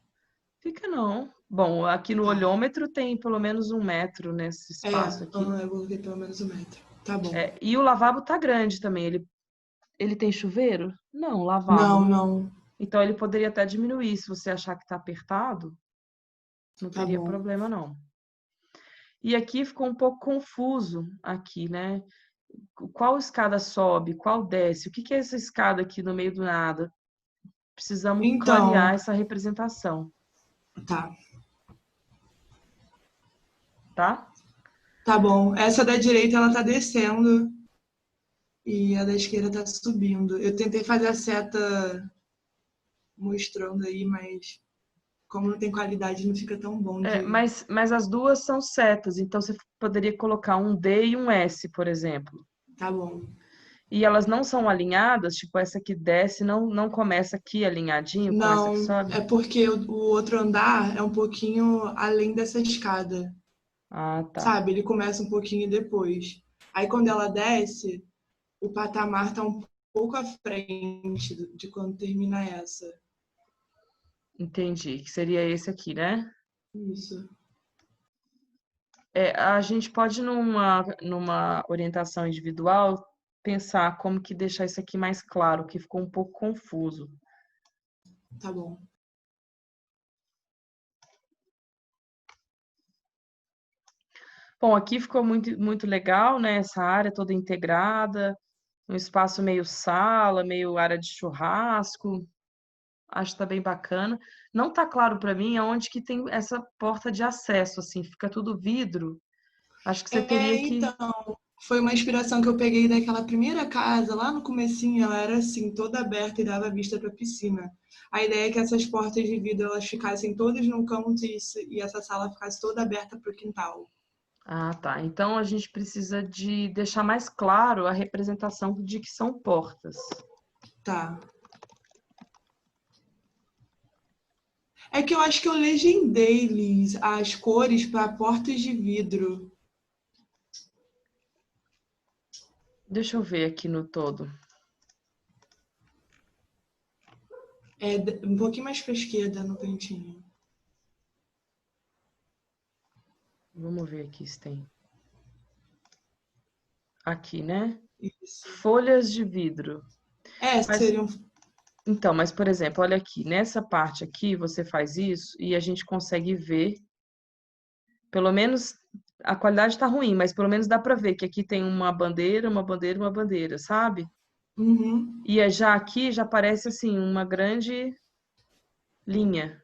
Fica não. Bom, aqui no olhômetro tem pelo menos 1 metro nesse espaço aqui. Eu coloquei pelo menos 1 metro. Tá bom. E o lavabo tá grande também. Ele tem chuveiro? Não, lavabo. Não, não. Então ele poderia até diminuir. Se você achar que tá apertado, não Tá teria bom. problema não. E aqui ficou um pouco confuso aqui, né? Qual escada sobe, qual desce? O que é essa escada aqui no meio do nada? Precisamos clarear Então, essa representação, tá. tá? Tá bom. Essa da direita, ela tá descendo e a da esquerda tá subindo. Eu tentei fazer a seta mostrando aí, mas como não tem qualidade, não fica tão bom de... Mas as duas são setas, então você poderia colocar um D e um S, por exemplo. Tá bom. E elas não são alinhadas, tipo essa que desce não começa aqui alinhadinho com essa que Não, sobe? é porque o outro andar é um pouquinho além dessa escada. Ah, tá. Sabe? Ele começa um pouquinho depois. Aí quando ela desce, o patamar tá um pouco à frente de quando termina essa. Entendi, que seria esse aqui, né? Isso. A gente pode, numa orientação individual, pensar como que deixar isso aqui mais claro, que ficou um pouco confuso. Tá bom. Bom, aqui ficou muito, muito legal, né? Essa área toda integrada, um espaço meio sala, meio área de churrasco. Acho que tá bem bacana. Não tá claro para mim aonde que tem essa porta de acesso, assim, fica tudo vidro. Acho que você teria que. Então, foi uma inspiração que eu peguei daquela primeira casa, lá no comecinho, ela era assim, toda aberta e dava vista para a piscina. A ideia é que essas portas de vidro elas ficassem todas num canto e essa sala ficasse toda aberta para o quintal. Ah, tá. Então a gente precisa de deixar mais claro a representação de que são portas. Tá. É que eu acho que eu legendei, Liz, as cores para portas de vidro. Deixa eu ver aqui no todo. Um pouquinho mais para a esquerda no cantinho. Vamos ver aqui se tem. Aqui, né? Isso. Folhas de vidro. Seriam. Então, mas por exemplo, olha aqui, nessa parte aqui você faz isso e a gente consegue ver, pelo menos a qualidade tá ruim, mas pelo menos dá para ver que aqui tem uma bandeira, uma bandeira, uma bandeira, sabe? Uhum. E já aqui já parece assim uma grande linha.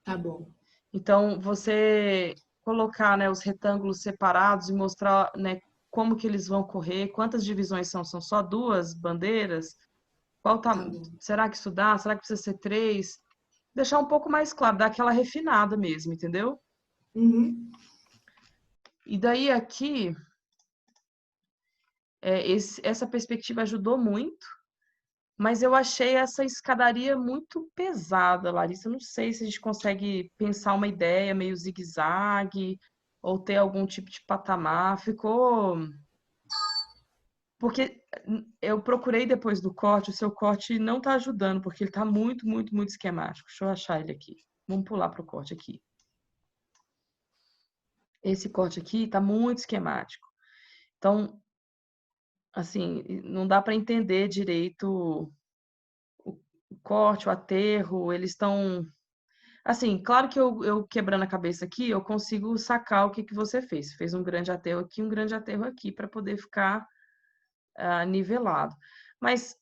Tá bom. Então, você colocar, né, os retângulos separados e mostrar, né, como que eles vão correr, quantas divisões são? São só 2 bandeiras? Tá bom. Será que isso dá? Será que precisa ser 3? Deixar um pouco mais claro, dar aquela refinada mesmo, entendeu? Uhum. E daí aqui, essa perspectiva ajudou muito, mas eu achei essa escadaria muito pesada, Larissa. Eu não sei se a gente consegue pensar uma ideia meio zigue-zague ou ter algum tipo de patamar. Ficou. Porque eu procurei depois do corte, o seu corte não está ajudando, porque ele está muito, muito, muito esquemático. Deixa eu achar ele aqui. Vamos pular para o corte aqui. Esse corte aqui está muito esquemático. Então, assim, não dá para entender direito o corte, o aterro. Eles estão. Assim, claro que eu quebrando a cabeça aqui, eu consigo sacar o que que você fez. Você fez um grande aterro aqui, um grande aterro aqui, para poder ficar nivelado. Mas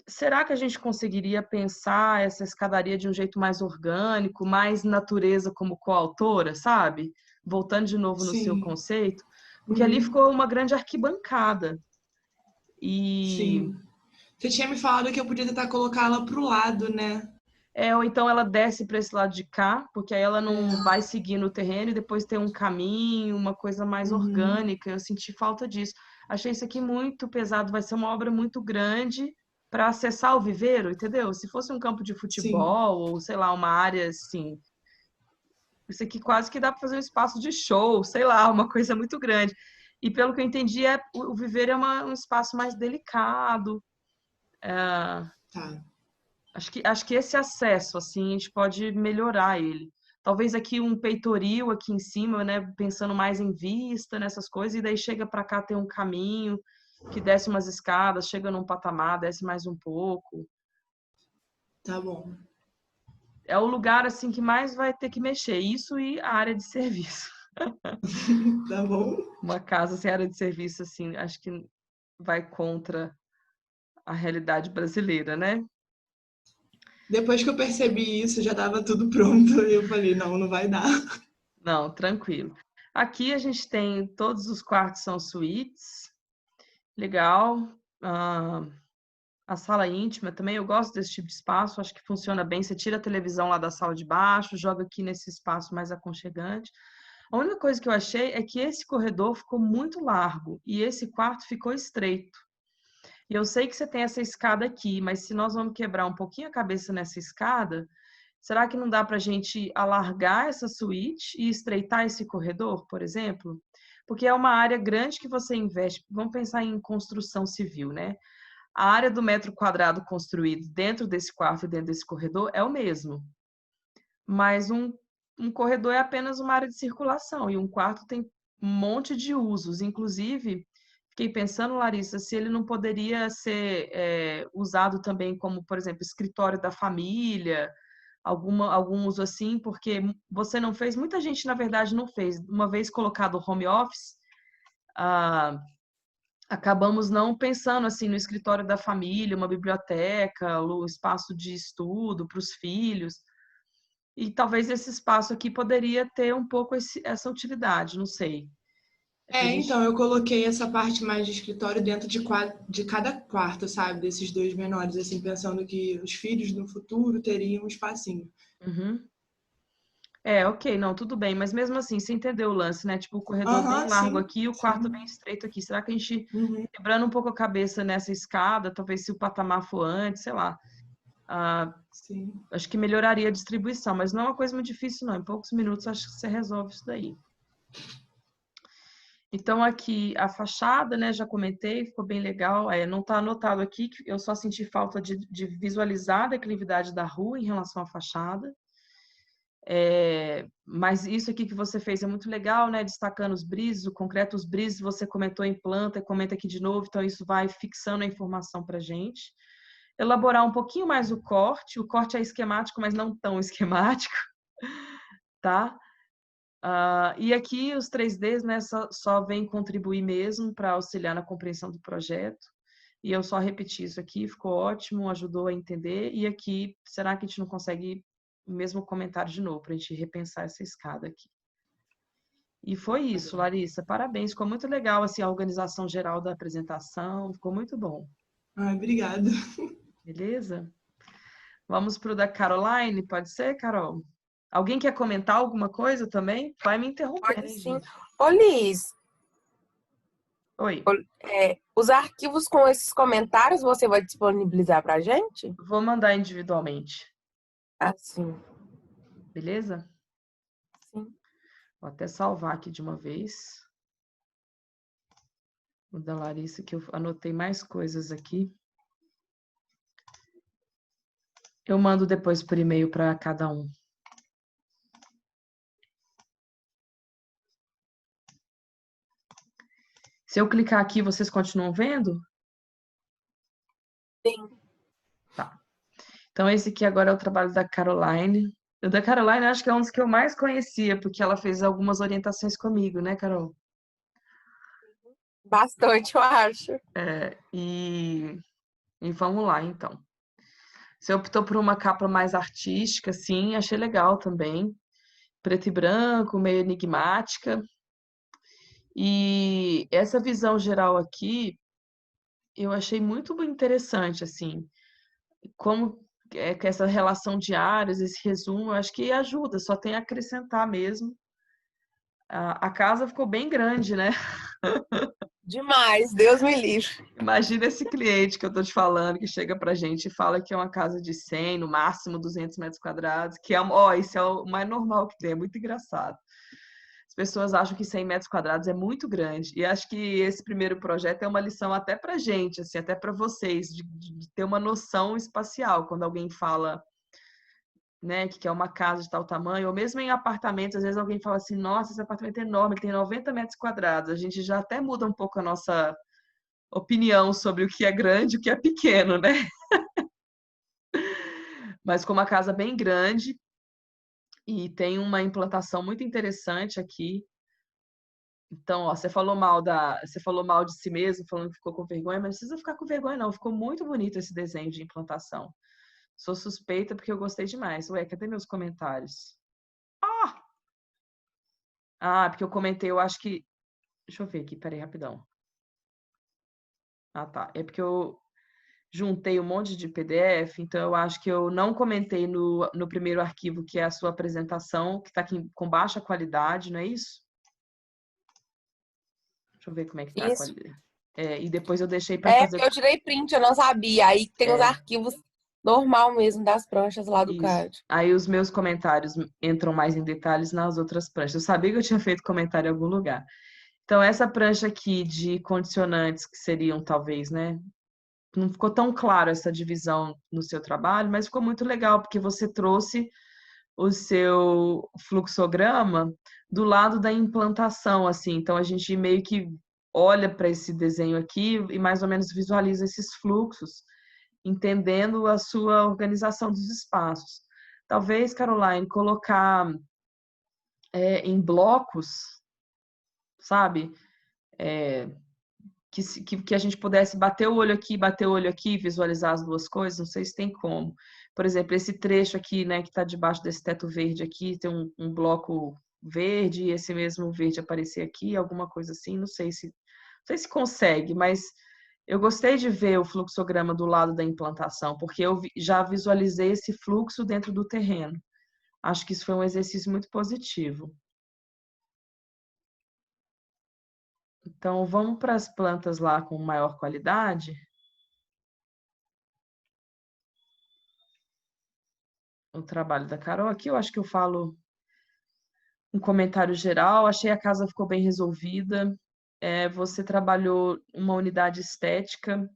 será que a gente conseguiria pensar essa escadaria de um jeito mais orgânico, mais natureza como coautora, sabe? Voltando de novo no seu Sim. conceito, porque ali Uhum. ficou uma grande arquibancada. E Sim. Você tinha me falado que eu podia tentar colocá-la pro lado, né? ou então ela desce para esse lado de cá, porque aí ela não vai seguir no terreno e depois tem um caminho, uma coisa mais Uhum. orgânica. Eu senti falta disso. Achei isso aqui muito pesado, vai ser uma obra muito grande para acessar o viveiro, entendeu? Se fosse um campo de Sim. futebol ou sei lá, uma área assim, isso aqui quase que dá para fazer um espaço de show, sei lá, uma coisa muito grande. E pelo que eu entendi, o viveiro é um espaço mais delicado. Tá. Acho que esse acesso, assim, a gente pode melhorar ele. Talvez aqui um peitoril aqui em cima, né? Pensando mais em vista, nessas coisas, e daí chega para cá tem um caminho que desce umas escadas, chega num patamar, desce mais um pouco. Tá bom. É o lugar assim que mais vai ter que mexer, isso e a área de serviço. Tá bom. Uma casa sem área de serviço, assim, acho que vai contra a realidade brasileira, né? Depois que eu percebi isso, já tava tudo pronto. E eu falei, não, não vai dar. Não, tranquilo. Aqui a gente tem todos os quartos são suítes, legal. A sala íntima também, eu gosto desse tipo de espaço, acho que funciona bem. Você tira a televisão lá da sala de baixo, joga aqui nesse espaço mais aconchegante. A única coisa que eu achei é que esse corredor ficou muito largo e esse quarto ficou estreito. E eu sei que você tem essa escada aqui, mas se nós vamos quebrar um pouquinho a cabeça nessa escada, será que não dá para a gente alargar essa suíte e estreitar esse corredor, por exemplo? Porque é uma área grande que você investe. Vamos pensar em construção civil, né? a área do metro quadrado construído dentro desse quarto e dentro desse corredor é o mesmo. Mas um corredor é apenas uma área de circulação e um quarto tem um monte de usos. Inclusive, fiquei pensando, Larissa, se ele não poderia ser usado também como, por exemplo, escritório da família, algum uso assim, porque você não fez, muita gente, na verdade, não fez. Uma vez colocado o home office, acabamos não pensando assim no escritório da família, uma biblioteca, o espaço de estudo para os filhos. E talvez esse espaço aqui poderia ter um pouco essa utilidade, não sei. Então, eu coloquei essa parte mais de escritório dentro de cada quarto, sabe? Desses dois menores, assim, pensando que os filhos no futuro teriam um espacinho. Uhum. Ok, não, tudo bem, mas mesmo assim, você entendeu o lance, né? Tipo, o corredor bem Aham, largo sim, aqui e o quarto bem estreito aqui. Será que a gente, Uhum. quebrando um pouco a cabeça nessa escada, talvez se o patamar for antes, sei lá, Sim. acho que melhoraria a distribuição, mas não é uma coisa muito difícil, não. Em poucos minutos, acho que você resolve isso daí. Então, aqui a fachada, né? Já comentei, ficou bem legal. Não está anotado aqui, que eu só senti falta de visualizar a declividade da rua em relação à fachada. Mas isso aqui que você fez é muito legal, né? Destacando os brises, o concreto, os brises, você comentou em planta, comenta aqui de novo, então isso vai fixando a informação para a gente. Elaborar um pouquinho mais o corte é esquemático, mas não tão esquemático, tá? E aqui os 3Ds, né, só vem contribuir mesmo para auxiliar na compreensão do projeto. E eu só repeti isso aqui, ficou ótimo, ajudou a entender. E aqui, será que a gente não consegue o mesmo comentário de novo, para a gente repensar essa escada aqui? E foi isso, Larissa. Parabéns, ficou muito legal assim, a organização geral da apresentação, ficou muito bom. Obrigada. Beleza? Vamos para o da Caroline, pode ser, Carol? Alguém quer comentar alguma coisa também? Vai me interromper, Pode hein, sim. gente? Ô, Liz, Oi. os arquivos com esses comentários você vai disponibilizar pra gente? Vou mandar individualmente, Assim, beleza? sim. Vou até salvar aqui de uma vez. O da Larissa, que eu anotei mais coisas aqui. Eu mando depois por e-mail para cada um. Se eu clicar aqui, vocês continuam vendo? Sim. Tá. Então, esse aqui agora é o trabalho da Caroline. O da Caroline, acho que é um dos que eu mais conhecia, porque ela fez algumas orientações comigo, né, Carol? Bastante, eu acho. E vamos lá, então. Você optou por uma capa mais artística, sim, achei legal também. Preto e branco, meio enigmática. E essa visão geral aqui, eu achei muito interessante, assim. Como que essa relação de áreas, esse resumo, eu acho que ajuda, só tem a acrescentar mesmo. A casa ficou bem grande, né? Demais, Deus me livre. Imagina esse cliente que eu tô te falando, que chega pra gente e fala que é uma casa de 100, no máximo 200 metros quadrados, que é, isso é o mais normal que tem, é muito engraçado. As pessoas acham que 100 metros quadrados é muito grande, e acho que esse primeiro projeto é uma lição até pra gente, assim, até pra vocês, de ter uma noção espacial, quando alguém fala, né, que é uma casa de tal tamanho, ou mesmo em apartamentos, às vezes alguém fala assim, nossa, esse apartamento é enorme, ele tem 90 metros quadrados, a gente já até muda um pouco a nossa opinião sobre o que é grande e o que é pequeno, né? Mas com uma casa bem grande e tem uma implantação muito interessante aqui. Então, ó, você falou mal de si mesmo, falando que ficou com vergonha, mas não precisa ficar com vergonha não, ficou muito bonito esse desenho de implantação. Sou suspeita porque eu gostei demais. Ué, cadê meus comentários? Porque eu comentei, eu acho que deixa eu ver aqui, peraí, rapidão. Tá. É porque eu juntei um monte de PDF, então eu acho que eu não comentei no primeiro arquivo, que é a sua apresentação, que está aqui com baixa qualidade, não é isso? Deixa eu ver como é que está a Isso. qualidade. E depois eu deixei para fazer Porque eu tirei print, eu não sabia. Aí tem os arquivos normal mesmo das pranchas lá do isso. card. Aí os meus comentários entram mais em detalhes nas outras pranchas. Eu sabia que eu tinha feito comentário em algum lugar. Então, essa prancha aqui de condicionantes, que seriam talvez, né, não ficou tão claro essa divisão no seu trabalho, mas ficou muito legal, porque você trouxe o seu fluxograma do lado da implantação, assim. Então, a gente meio que olha para esse desenho aqui e mais ou menos visualiza esses fluxos, entendendo a sua organização dos espaços. Talvez, Caroline, colocar em blocos, sabe? Que a gente pudesse bater o olho aqui, visualizar as duas coisas, não sei se tem como. Por exemplo, esse trecho aqui, né, que está debaixo desse teto verde aqui, tem um bloco verde e esse mesmo verde aparecer aqui, alguma coisa assim, não sei se consegue, mas eu gostei de ver o fluxograma do lado da implantação, porque eu já visualizei esse fluxo dentro do terreno. Acho que isso foi um exercício muito positivo. Então, vamos para as plantas lá com maior qualidade. O trabalho da Carol. Aqui eu acho que eu falo um comentário geral. Achei a casa ficou bem resolvida. Você trabalhou uma unidade estética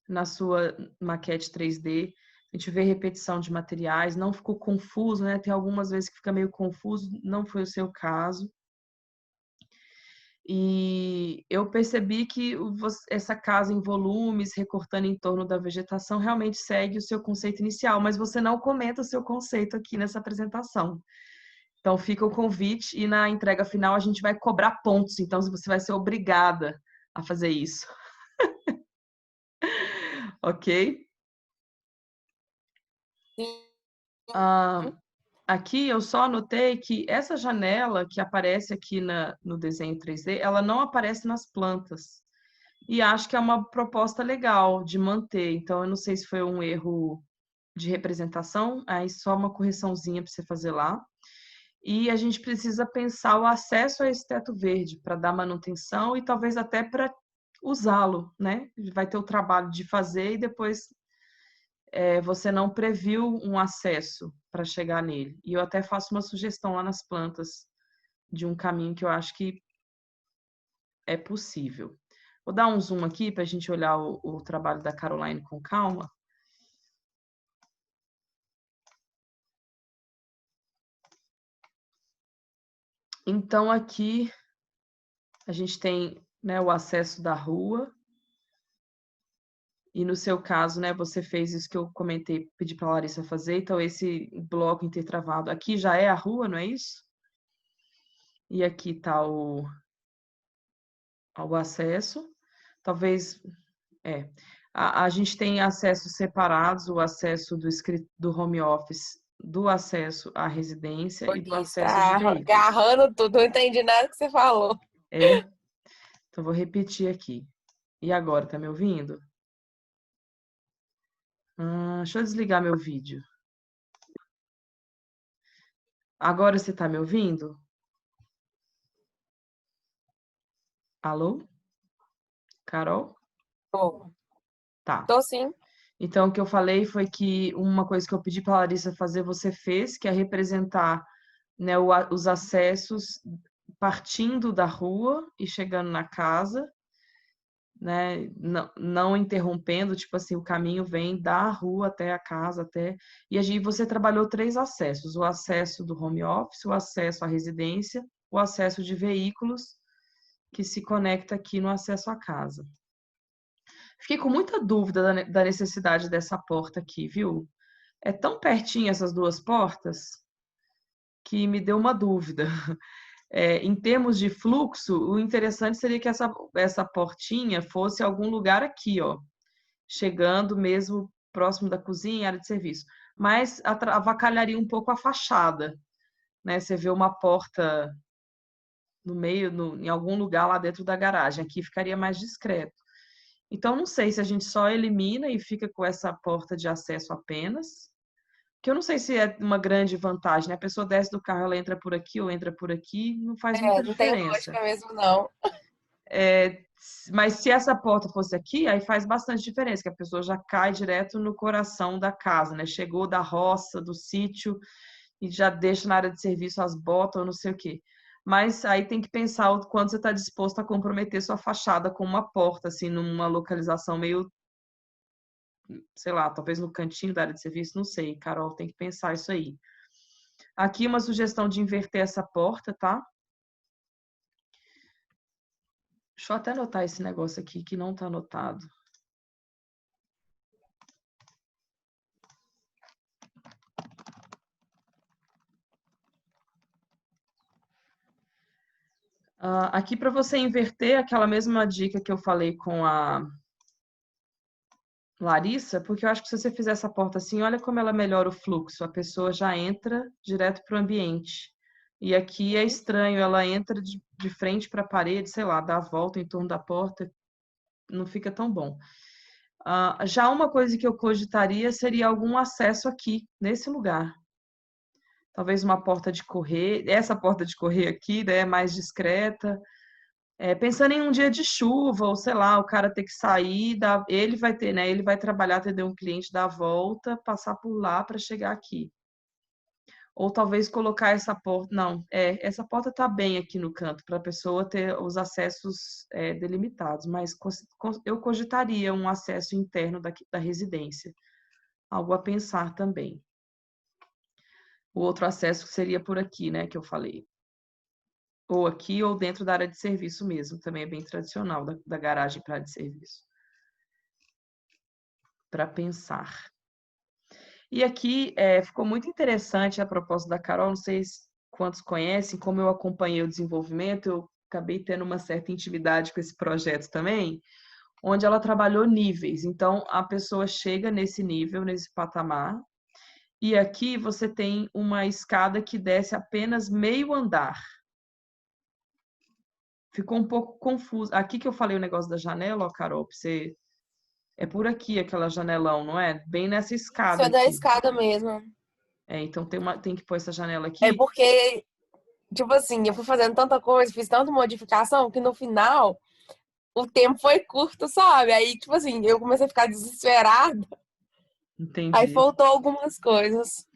na sua maquete 3D. A gente vê repetição de materiais, não ficou confuso, né? Tem algumas vezes que fica meio confuso, não foi o seu caso. E eu percebi que essa casa em volumes, recortando em torno da vegetação, realmente segue o seu conceito inicial, mas você não comenta o seu conceito aqui nessa apresentação. Então fica o convite e na entrega final a gente vai cobrar pontos, então você vai ser obrigada a fazer isso. Ok? Aqui eu só anotei que essa janela que aparece aqui no desenho 3D, ela não aparece nas plantas. E acho que é uma proposta legal de manter. Então, eu não sei se foi um erro de representação, aí só uma correçãozinha para você fazer lá. E a gente precisa pensar o acesso a esse teto verde para dar manutenção e talvez até para usá-lo, né? Vai ter o trabalho de fazer e depois você não previu um acesso para chegar nele. E eu até faço uma sugestão lá nas plantas de um caminho que eu acho que é possível. Vou dar um zoom aqui para a gente olhar o trabalho da Caroline com calma. Então, aqui a gente tem, né, o acesso da rua. E no seu caso, né, você fez isso que eu comentei, pedi para a Larissa fazer. Então, esse bloco intertravado aqui já é a rua, não é isso? E aqui está o acesso. Talvez, a gente tem acessos separados, o acesso do home office, do acesso à residência e do acesso de veículos. Agarrando tudo, não entendi nada que você falou. Então, vou repetir aqui. E agora, tá me ouvindo? Deixa eu desligar meu vídeo. Agora você tá me ouvindo? Alô? Carol? Tá. Tô sim. Então, o que eu falei foi que uma coisa que eu pedi para a Larissa fazer, você fez, que é representar, né, os acessos partindo da rua e chegando na casa, né, não interrompendo, tipo assim, o caminho vem da rua até a casa, e aí você trabalhou 3 acessos, o acesso do home office, o acesso à residência, o acesso de veículos, que se conecta aqui no acesso à casa. Fiquei com muita dúvida da necessidade dessa porta aqui, viu? É tão pertinho essas duas portas que me deu uma dúvida. Em termos de fluxo, o interessante seria que essa portinha fosse algum lugar aqui, ó, chegando mesmo próximo da cozinha, área de serviço. Mas avacalharia um pouco a fachada, né? Você vê uma porta no meio, em algum lugar lá dentro da garagem. Aqui ficaria mais discreto. Então, não sei se a gente só elimina e fica com essa porta de acesso apenas, que eu não sei se é uma grande vantagem, né? A pessoa desce do carro, ela entra por aqui ou entra por aqui, não faz muita Não tem diferença. lógica mesmo, não. Mas se essa porta fosse aqui, aí faz bastante diferença, que a pessoa já cai direto no coração da casa, né? Chegou da roça, do sítio, e já deixa na área de serviço as botas ou não sei o quê. Mas aí tem que pensar o quanto você está disposto a comprometer sua fachada com uma porta, assim, numa localização meio sei lá, talvez no cantinho da área de serviço, não sei, Carol, tem que pensar isso aí. Aqui uma sugestão de inverter essa porta, tá? Deixa eu até anotar esse negócio aqui que não tá anotado. Aqui para você inverter aquela mesma dica que eu falei com a Larissa, porque eu acho que se você fizer essa porta assim, olha como ela melhora o fluxo. A pessoa já entra direto para o ambiente. E aqui é estranho, ela entra de frente para a parede, sei lá, dá a volta em torno da porta, não fica tão bom. Já uma coisa que eu cogitaria seria algum acesso aqui, nesse lugar. Talvez uma porta de correr, essa porta de correr aqui, né, é mais discreta. Pensando em um dia de chuva, ou sei lá, o cara ter que sair, ele vai ter, né? Ele vai trabalhar, atender um cliente, dar a volta, passar por lá para chegar aqui. Ou talvez colocar essa porta. Não, essa porta tá bem aqui no canto, para a pessoa ter os acessos delimitados, mas eu cogitaria um acesso interno da residência. Algo a pensar também. O outro acesso seria por aqui, né, que eu falei. Ou aqui ou dentro da área de serviço mesmo, também é bem tradicional, da garagem para a área de serviço. Para pensar. E aqui ficou muito interessante a proposta da Carol, não sei quantos conhecem, como eu acompanhei o desenvolvimento, eu acabei tendo uma certa intimidade com esse projeto também, onde ela trabalhou níveis. Então, a pessoa chega nesse nível, nesse patamar, e aqui você tem uma escada que desce apenas meio andar. Ficou um pouco confuso. Aqui que eu falei o negócio da janela, ó, Carol, pra você... É por aqui aquela janelão, não é? Bem nessa Isso escada é da aqui. escada mesmo. Então tem que pôr essa janela É aqui. porque, tipo assim, eu fui fazendo tanta coisa, fiz tanta modificação, que no final o tempo foi curto, sabe? Aí, tipo assim, eu comecei a ficar desesperada. Aí Entendi. faltou algumas coisas.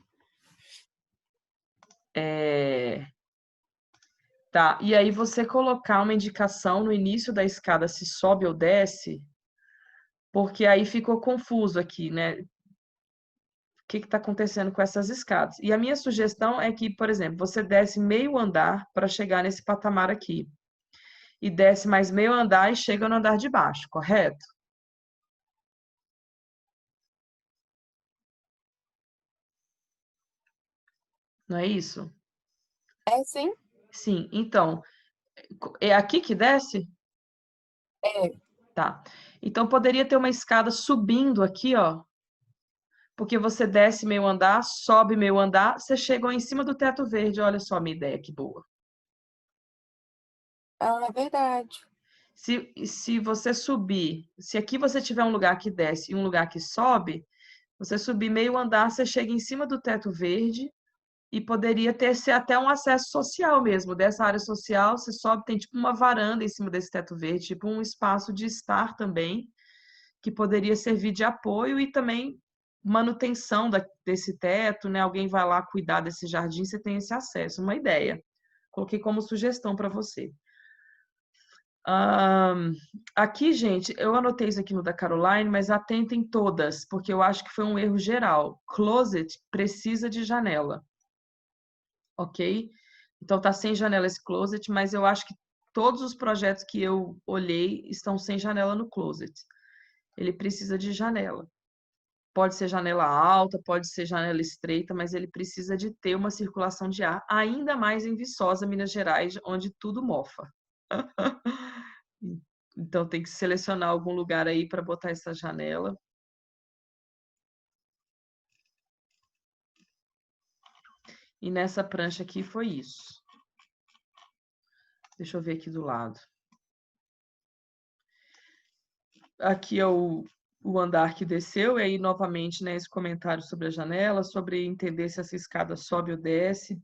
Tá, e aí você colocar uma indicação no início da escada se sobe ou desce, porque aí ficou confuso aqui, né? O que está acontecendo com essas escadas? E a minha sugestão é que, por exemplo, você desce meio andar para chegar nesse patamar aqui. E desce mais meio andar e chega no andar de baixo, correto? Não é isso? É sim? Sim, então, é aqui que desce? É. Tá. Então poderia ter uma escada subindo aqui, ó. Porque você desce meio andar, sobe meio andar, você chegou em cima do teto verde. Olha só a minha ideia, que boa. Ah, é verdade. Se você subir, se aqui você tiver um lugar que desce e um lugar que sobe, você subir meio andar, você chega em cima do teto verde e poderia ser até um acesso social mesmo. Dessa área social, você sobe, tem tipo uma varanda em cima desse teto verde, tipo um espaço de estar também, que poderia servir de apoio e também manutenção desse teto, né? Alguém vai lá cuidar desse jardim, você tem esse acesso. Uma ideia. Coloquei como sugestão para você. Aqui, gente, eu anotei isso aqui no da Caroline, mas atentem todas, porque eu acho que foi um erro geral. Closet precisa de janela, ok? Então tá sem janela esse closet, mas eu acho que todos os projetos que eu olhei estão sem janela no closet. Ele precisa de janela. Pode ser janela alta, pode ser janela estreita, mas ele precisa de ter uma circulação de ar, ainda mais em Viçosa, Minas Gerais, onde tudo mofa. Então tem que selecionar algum lugar aí para botar essa janela. E nessa prancha aqui foi isso. Deixa eu ver aqui do lado. Aqui é o andar que desceu, e aí novamente, né, esse comentário sobre a janela, sobre entender se essa escada sobe ou desce.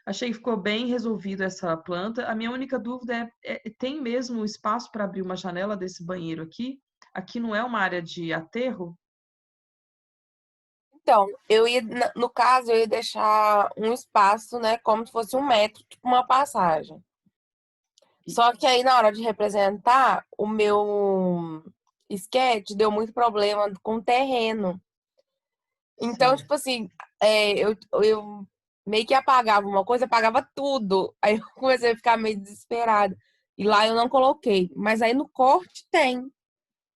Achei que ficou bem resolvido essa planta. A minha única dúvida tem mesmo espaço para abrir uma janela desse banheiro aqui? Aqui não é uma área de aterro? Então, eu ia, no caso, eu ia deixar um espaço, né, como se fosse 1 metro, tipo uma passagem. Só que aí, na hora de representar, o meu sketch, deu muito problema com o terreno. Então, Certo. tipo assim, eu meio que apagava uma coisa, apagava tudo. Aí eu comecei a ficar meio desesperada. E lá eu não coloquei. Mas aí no corte tem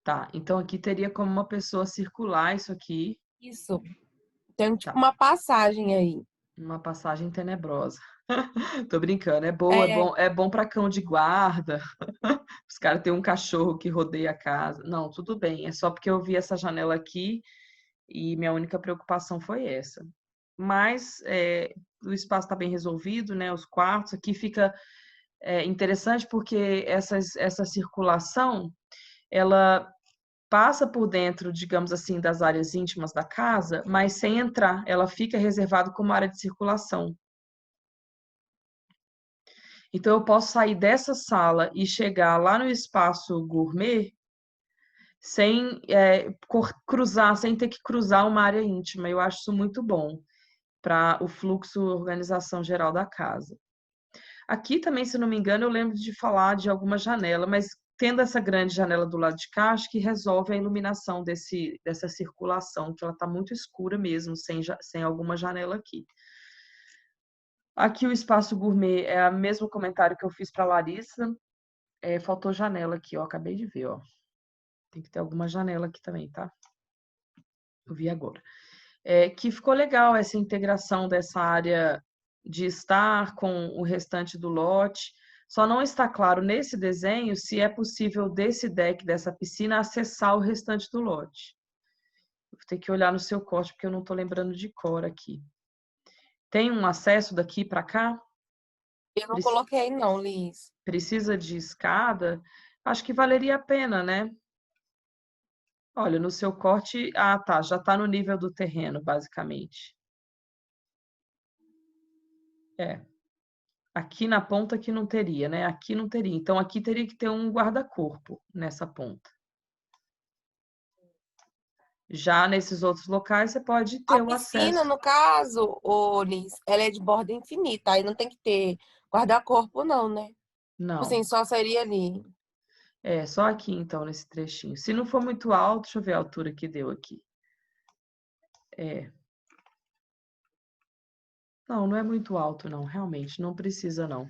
Tá, então aqui teria como uma pessoa circular isso aqui, isso. Tem tipo tá, uma passagem aí. uma passagem tenebrosa. Tô brincando, é boa, É, é bom para cão de guarda. Os caras têm um cachorro que rodeia a casa. Não, tudo bem, é só porque eu vi essa janela aqui e minha única preocupação foi essa. Mas o espaço está bem resolvido, né? Os quartos aqui fica interessante porque essa circulação ela passa por dentro, digamos assim, das áreas íntimas da casa, mas sem entrar. Ela fica reservada como área de circulação. Então, eu posso sair dessa sala e chegar lá no espaço gourmet sem cruzar, sem ter que cruzar uma área íntima. Eu acho isso muito bom para o fluxo, organização geral da casa. Aqui também, se não me engano, eu lembro de falar de alguma janela, mas tendo essa grande janela do lado de cá, acho que resolve a iluminação dessa circulação, que ela está muito escura mesmo, sem alguma janela aqui. Aqui o espaço gourmet é o mesmo comentário que eu fiz para Larissa. Faltou janela aqui, ó. Acabei de ver, ó. Tem que ter alguma janela aqui também, tá? Eu vi agora. Que ficou legal essa integração dessa área de estar com o restante do lote. Só não está claro nesse desenho se é possível desse deck, dessa piscina, acessar o restante do lote. Vou ter que olhar no seu corte, porque eu não estou lembrando de cor aqui. Tem um acesso daqui para cá? eu não coloquei não, Liz. Precisa de escada? Acho que valeria a pena, né? Olha, no seu corte, tá, já está no nível do terreno, basicamente. Aqui na ponta que não teria, né? Aqui não teria. Então, aqui teria que ter um guarda-corpo nessa ponta. Já nesses outros locais, você pode A ter o piscina, acesso. no caso, ô, Liz, ela é de borda infinita. Aí não tem que ter guarda-corpo, não, né? Tipo Não. assim, só seria ali. Só aqui, então, nesse trechinho. Se não for muito alto, deixa eu ver a altura que deu aqui. Não, não é muito alto, não. Realmente, não precisa, não.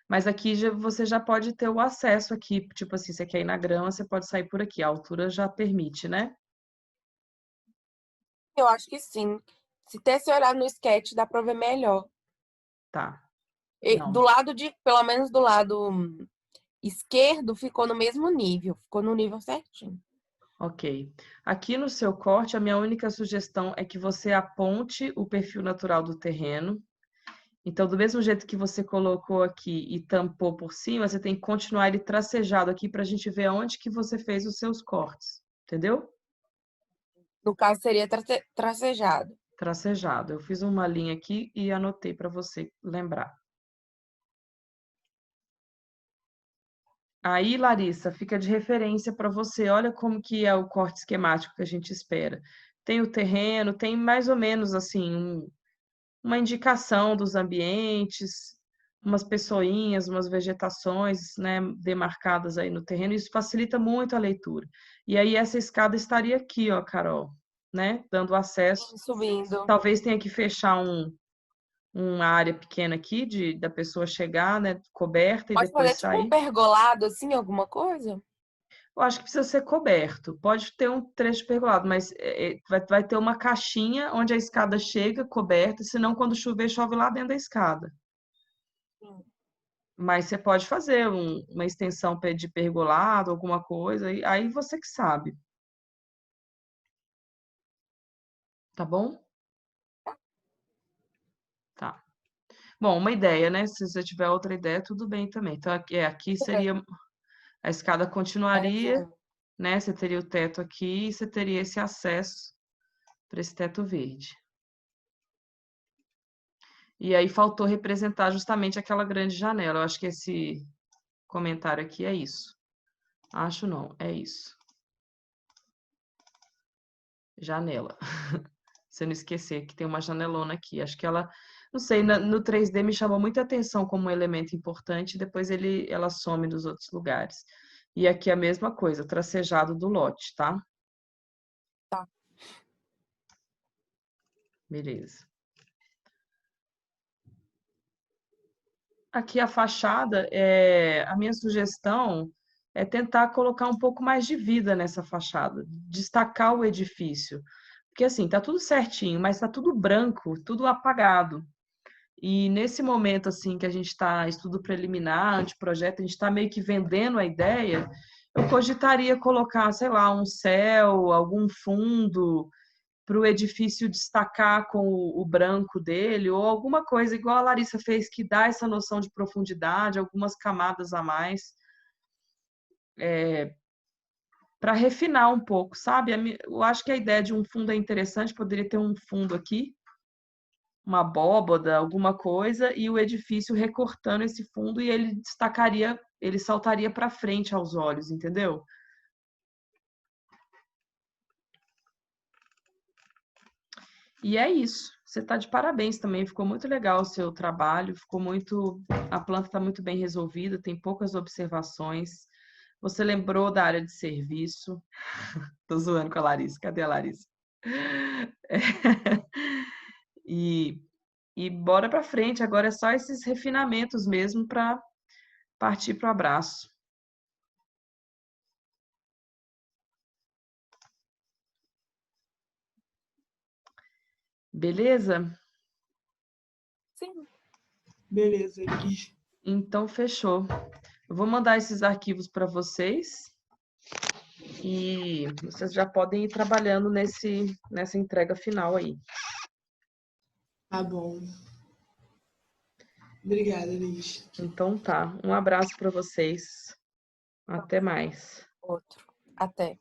Mas aqui você já pode ter o acesso aqui. Tipo assim, você quer ir na grama, você pode sair por aqui. A altura já permite, né? Eu acho que sim. Se ter se olhar no sketch, dá pra ver melhor. Tá. Do Não. lado pelo menos do lado esquerdo, ficou no mesmo nível. Ficou no nível certinho. Ok. Aqui no seu corte, a minha única sugestão é que você aponte o perfil natural do terreno. Então, do mesmo jeito que você colocou aqui e tampou por cima, você tem que continuar ele tracejado aqui para a gente ver aonde que você fez os seus cortes. Entendeu? No caso, seria tracejado. Tracejado. Eu fiz uma linha aqui e anotei para você lembrar. Aí, Larissa, fica de referência para você. Olha como que é o corte esquemático que a gente espera. Tem o terreno, tem mais ou menos assim uma indicação dos ambientes, umas pessoinhas, umas vegetações, né, demarcadas aí no terreno. Isso facilita muito a leitura. E aí essa escada estaria aqui, ó, Carol, né, dando acesso. Subindo. Talvez tenha que fechar uma área pequena aqui da pessoa chegar, né, coberta e Pode fazer depois tipo um sair. pergolado, assim, alguma coisa? Eu acho que precisa ser coberto. Pode ter um trecho pergolado, mas vai ter uma caixinha onde a escada chega coberta, senão quando chover, chove lá dentro da escada. Sim. Mas você pode fazer uma extensão de pergolado, alguma coisa, e aí você que sabe. Tá bom? Tá. Bom, uma ideia, né? Se você tiver outra ideia, tudo bem também. Então, aqui seria a escada continuaria, Certinho. né? Você teria o teto aqui e você teria esse acesso para esse teto verde. E aí faltou representar justamente aquela grande janela. Eu acho que esse comentário aqui é isso. Acho não, é isso. Janela. Você não esquecer que tem uma janelona aqui. Acho que ela, não sei, no 3D me chamou muita atenção como um elemento importante, depois ela some dos outros lugares. E aqui a mesma coisa, tracejado do lote, tá? Tá. Beleza. Aqui a fachada, a minha sugestão é tentar colocar um pouco mais de vida nessa fachada, destacar o edifício. Porque assim, tá tudo certinho, mas tá tudo branco, tudo apagado. E nesse momento assim que a gente está estudo preliminar, anteprojeto, a gente está meio que vendendo a ideia, eu cogitaria colocar, sei lá, um céu, algum fundo para o edifício destacar com o branco dele, ou alguma coisa igual a Larissa fez, que dá essa noção de profundidade, algumas camadas a mais, para refinar um pouco, sabe? Eu acho que a ideia de um fundo é interessante, poderia ter um fundo aqui, uma abóboda, alguma coisa, e o edifício recortando esse fundo e ele destacaria, ele saltaria para frente aos olhos, entendeu? E é isso. Você está de parabéns também. Ficou muito legal o seu trabalho. Ficou muito. A planta está muito bem resolvida, tem poucas observações. Você lembrou da área de serviço. Tô zoando com a Larissa. Cadê a Larissa? E, e bora para frente. Agora é só esses refinamentos mesmo para partir para o abraço. Beleza? Sim. Beleza, Liz. Então, fechou. Eu vou mandar esses arquivos para vocês e vocês já podem ir trabalhando nessa entrega final aí. Tá bom. Obrigada, Liz. Então tá. Um abraço para vocês. Até mais. Outro. Até.